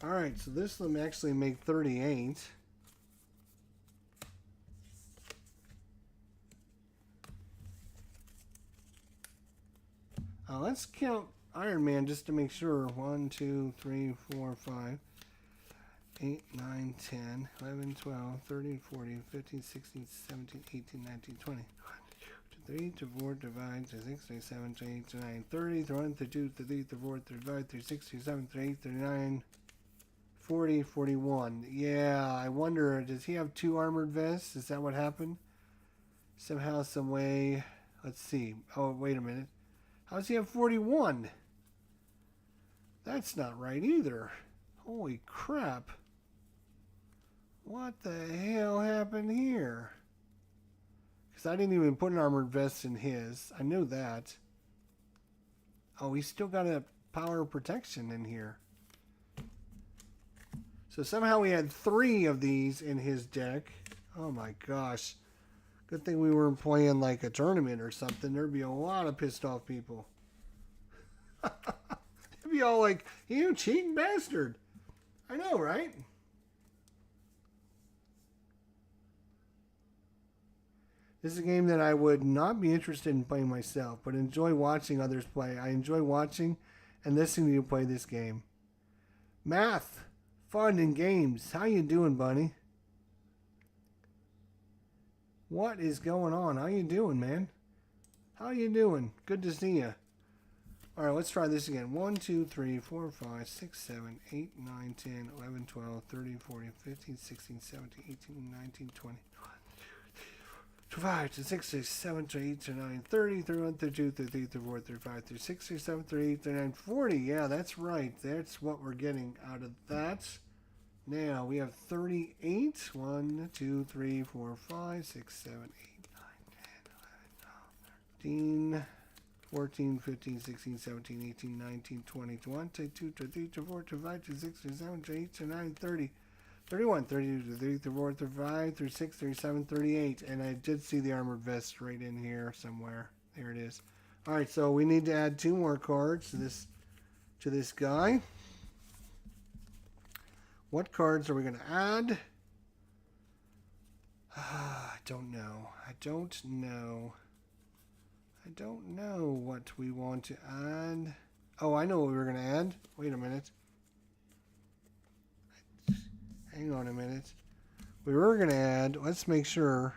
[SPEAKER 1] Alright, so this will actually make 38. Let's count Iron Man just to make sure. 1, 2, 3, 4, 5, 8, 9, 10, 11, 12, 13, 14, 15, 16, 17, 18, 19, 20. 3 to 4 divided to 6 to 7 to 8 to 9 30 to 1 to 2 to 3 to 4 to 5 to 6 to 7 to 8 to 9 40 41. Yeah, I wonder, does he have 2 armored vests? Is that what happened? Somehow, some way. Let's see. Oh, wait a minute. How does he have 41? That's not right either. Holy crap. What the hell happened here? Because I didn't even put an armored vest in his. I knew that. Oh, he's still got a power of protection in here. So somehow he had 3 of these in his deck. Oh my gosh. Good thing we weren't playing like a tournament or something. There'd be a lot of pissed off people. They'd be all like, you cheating bastard. I know, right? This is a game that I would not be interested in playing myself, but enjoy watching others play. I enjoy watching and listening to you play this game. Math, fun, and games. How you doing, buddy? What is going on? How you doing, man? How you doing? Good to see you. All right, let's try this again. 1, 2, 3, 4, 5, 6, 7, 8, 9, 10, 11, 12, 13, 14, 15, 16, 17, 18, 19, 20. 5 to 6 to 7 to 8 to 9 30 31 32 33 34 35 36 37 38 39 40. Yeah, that's right. That's what we're getting out of that. Now we have 38. 1, 2, 3, 4, 5, 6, 7, 8, 9, 10, 11, 12, 13, 14, 15, 16, 17, 18, 19, 20, 21, 22, 23, 24, 25, 26, 27, 28, 29, 30. 31, 32, 33, 34, 35, 36, 37, 38. And I did see the armored vest right in here somewhere. There it is. All right, so we need to add 2 more cards to this guy. What cards are we going to add? I don't know. I don't know. I don't know what we want to add. Oh, I know what we were going to add. Wait a minute. Hang on a minute. We were going to add, let's make sure.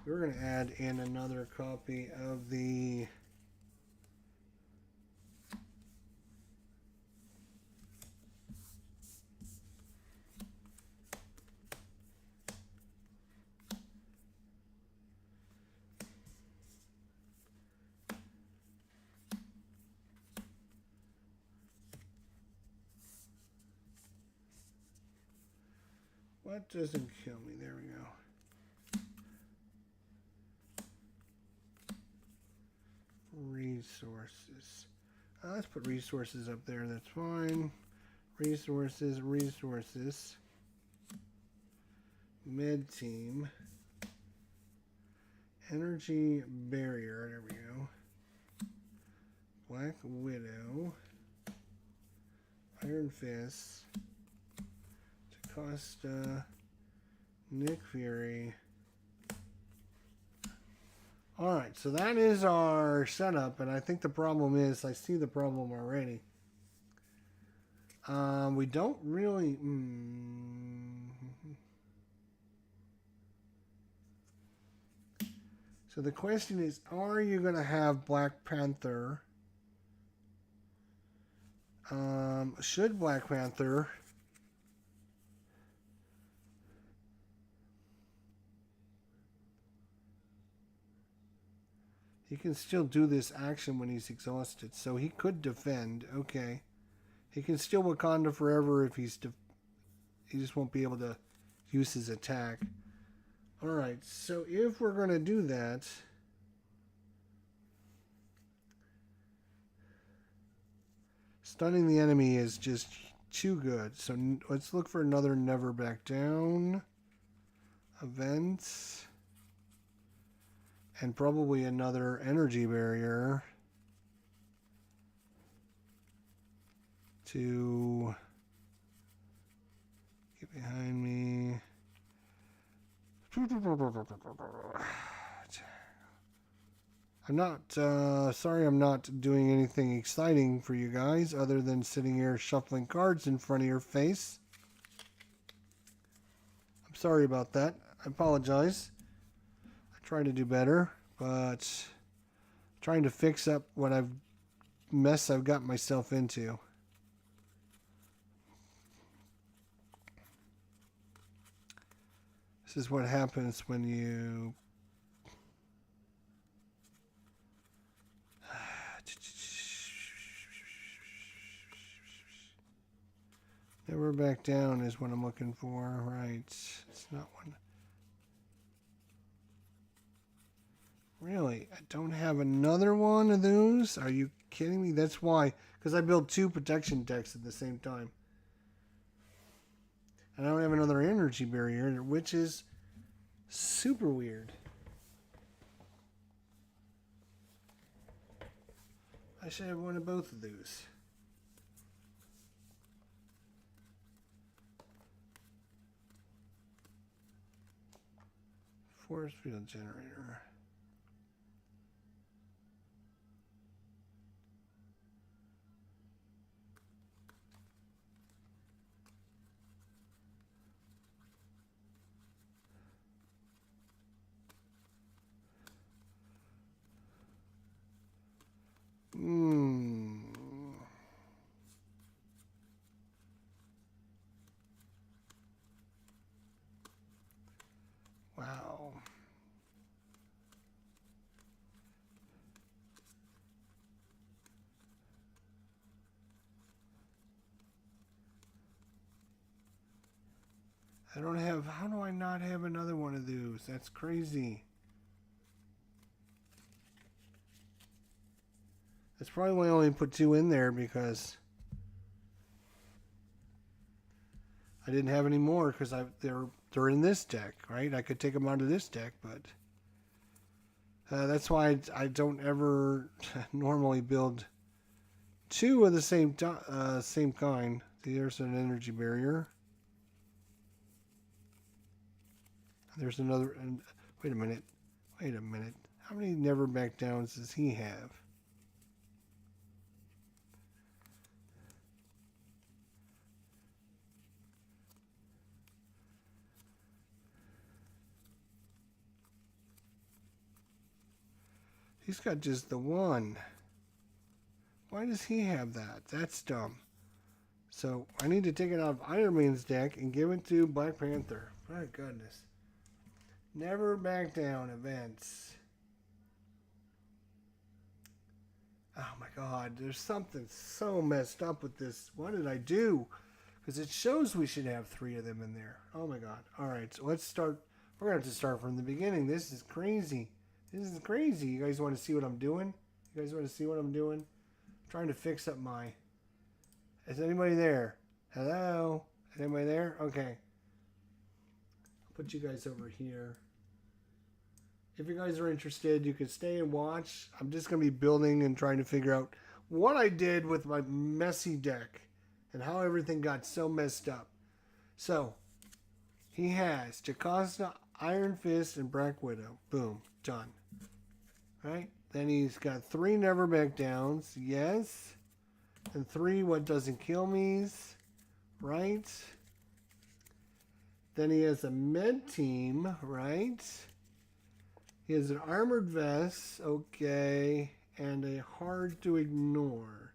[SPEAKER 1] We were going to add in another copy of the what doesn't kill me? There we go. Resources. Let's put resources up there. That's fine. Resources. Med team. Energy barrier. There we go. Black Widow. Iron Fist. Costa, Nick Fury. Alright, so that is our setup, and I think the problem is, I see the problem already. We don't really... So the question is, are you going to have Black Panther? Should Black Panther... He can still do this action when he's exhausted, so he could defend. Okay. He can steal Wakanda forever if he's... he just won't be able to use his attack. Alright, so if we're going to do that... Stunning the enemy is just too good. So let's look for another Never Back Down. Events... And probably another energy barrier to get behind me. I'm not, sorry I'm not doing anything exciting for you guys other than sitting here shuffling cards in front of your face. I'm sorry about that. I apologize. I try to do better, but trying to fix up what mess I've got myself into. This is what happens when you never back down is what I'm looking for. Right. It's not one. Really? I don't have another one of those? Are you kidding me? That's why. Because I built 2 protection decks at the same time. And I don't have another energy barrier, which is super weird. I should have one of both of those. Force field generator. Wow. I don't have, how do I not have another one of those? That's crazy. That's probably why I only put 2 in there because I didn't have any more because they're in this deck, right? I could take them out of this deck, but that's why I don't ever normally build 2 of the same kind. There's an energy barrier. There's another. And wait a minute. How many never back downs does he have? He's got just the one. Why does he have that? That's dumb. So I need to take it out of Iron Man's deck and give it to Black Panther. My goodness. Never back down events. Oh my God, there's something so messed up with this. What did I do? Because it shows we should have 3 of them in there. Oh my God. All right, so let's start. We're going to have to start from the beginning. This is crazy. This is crazy. You guys want to see what I'm doing? You guys want to see what I'm doing? I'm trying to fix up my... Is anybody there? Hello? Is anybody there? Okay. I'll put you guys over here. If you guys are interested, you can stay and watch. I'm just going to be building and trying to figure out what I did with my messy deck and how everything got so messed up. So, he has Jocasta, Iron Fist, and Black Widow. Boom. Done. Right? Then he's got 3 Never Back Downs. Yes. And 3 What Doesn't Kill Me's. Right? Then he has a med team. Right? He has an armored vest. Okay. And a hard to ignore.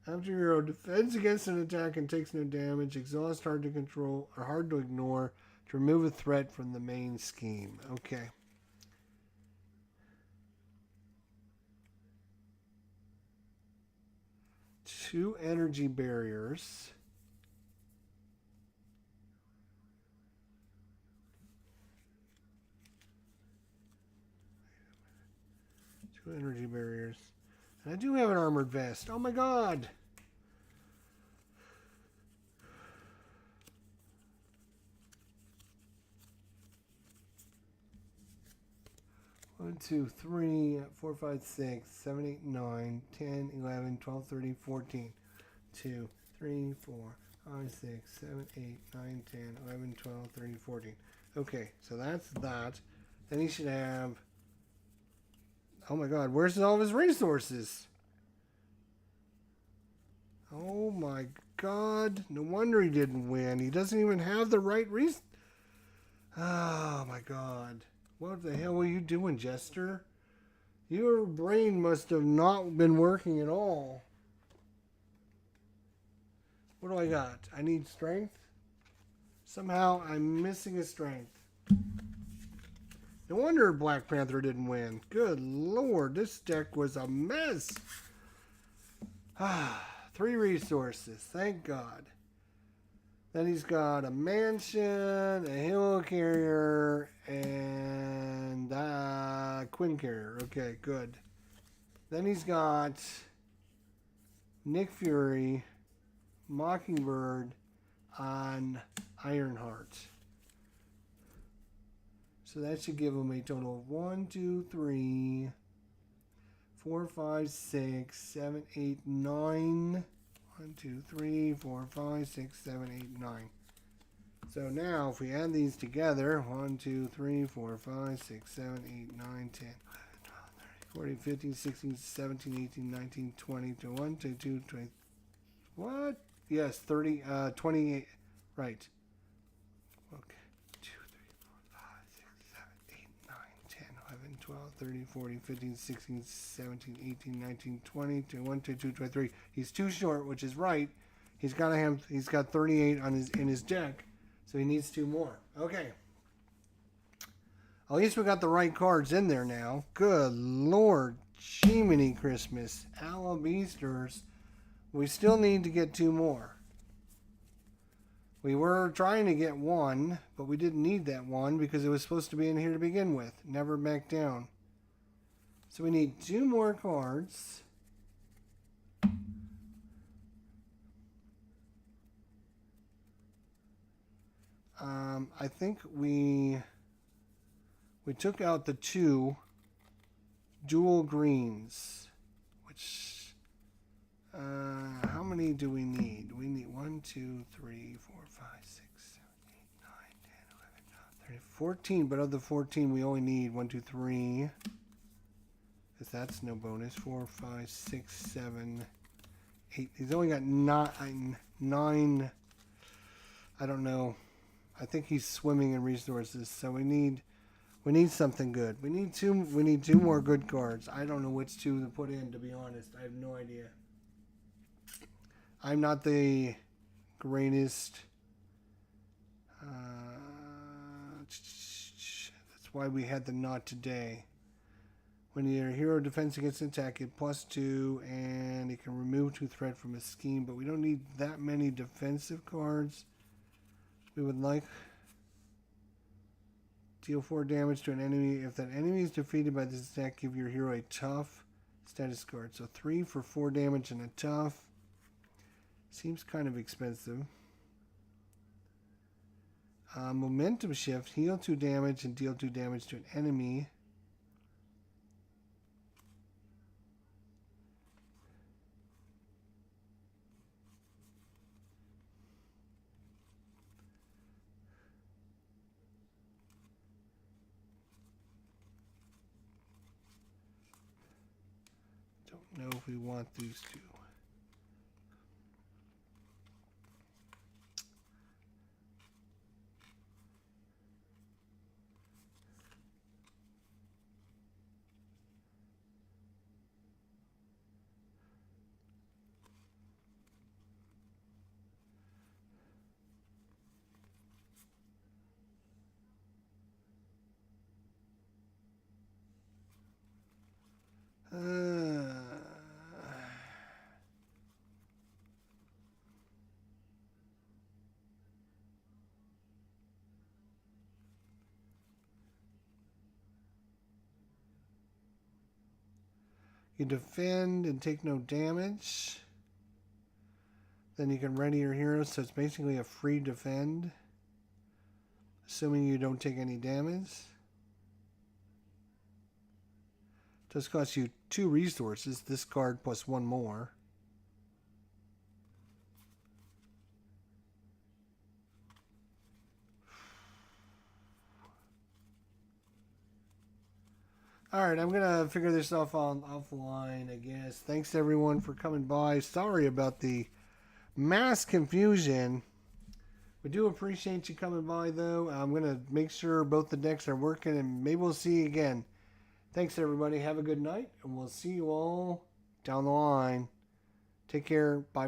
[SPEAKER 1] After your hero defends against an attack and takes no damage, exhaust hard to control or hard to ignore to remove a threat from the main scheme. Okay. Two energy barriers. Two energy barriers. And I do have an armored vest. Oh my God. 1, 2, 3, 4, 5, 6, 7, 8, 9, 10, 11, 12, 13, 14. 2, 3, 4, 5, 6, 7, 8, 9, 10, 11, 12, 13, 14. Okay, so that's that. Then he should have... Oh my god, where's all of his resources? Oh my god, no wonder he didn't win. He doesn't even have the right reason. Oh my god. What the hell were you doing, Jester? Your brain must have not been working at all. What do I got? I need strength? Somehow I'm missing a strength. No wonder Black Panther didn't win. Good lord, this deck was a mess. 3 resources, thank God. Then he's got a mansion, a hill carrier, and a Quinn carrier. Okay, good. Then he's got Nick Fury, Mockingbird, on Ironheart. So that should give him a total of 1, 2, 3, 4, 5, 6, 7, 8, 9. 1, 2, 3, 4, 5, 6, 7, 8, 9. So now if we add these together, 1, 2, 3, 4, 5, 6, 7, 8, 9, 10, 11, 12, 13, 14, 15, 16, 17, 18, 19, 20, 21, 22, 23. What? Yes, 30, 28. Right. Okay. 2, 3, 4, 5, 6, 7, 8, 9, 10, 11, 12, 13, 14, 15, 16, 17, 18, 19, 20, 21, 22, 23. He's too short, which is right. He's got 38 on in his deck, so he needs 2 more. Okay. At least we got the right cards in there now. Good Lord, Jiminy Christmas, Alabasters. We still need to get 2 more. We were trying to get 1, but we didn't need that 1 because it was supposed to be in here to begin with. Never back down. So we need 2 more cards. I think we took out the 2 dual greens, which how many do we need? We need 1, 2, 3, 4, 5, 6, 7, 8, 9, 10, 11, 12, 13, 14. But of the 14, we only need 1, 2, 3. Because that's no bonus. 4, 5, 6, 7, 8. He's only got 9. I don't know. I think he's swimming in resources. So we need something good. We need 2 more good cards. I don't know which 2 to put in, to be honest. I have no idea. I'm not the greatest. That's why we had the not today. When your hero defends against an attack, get +2, and it can remove 2 threat from a scheme. But we don't need that many defensive cards. We would like deal 4 damage to an enemy. If that enemy is defeated by this attack, give your hero a tough status card. So 3 for 4 damage and a tough. Seems kind of expensive. Momentum shift. Heal 2 damage and deal 2 damage to an enemy. Don't know if we want these 2. You defend and take no damage. Then you can ready your hero, so it's basically a free defend. Assuming you don't take any damage. Does cost you 2 resources. This card plus 1 more. Alright, I'm going to figure this off offline, I guess. Thanks everyone for coming by. Sorry about the mass confusion. We do appreciate you coming by, though. I'm going to make sure both the decks are working, and maybe we'll see you again. Thanks, everybody. Have a good night, and we'll see you all down the line. Take care. Bye.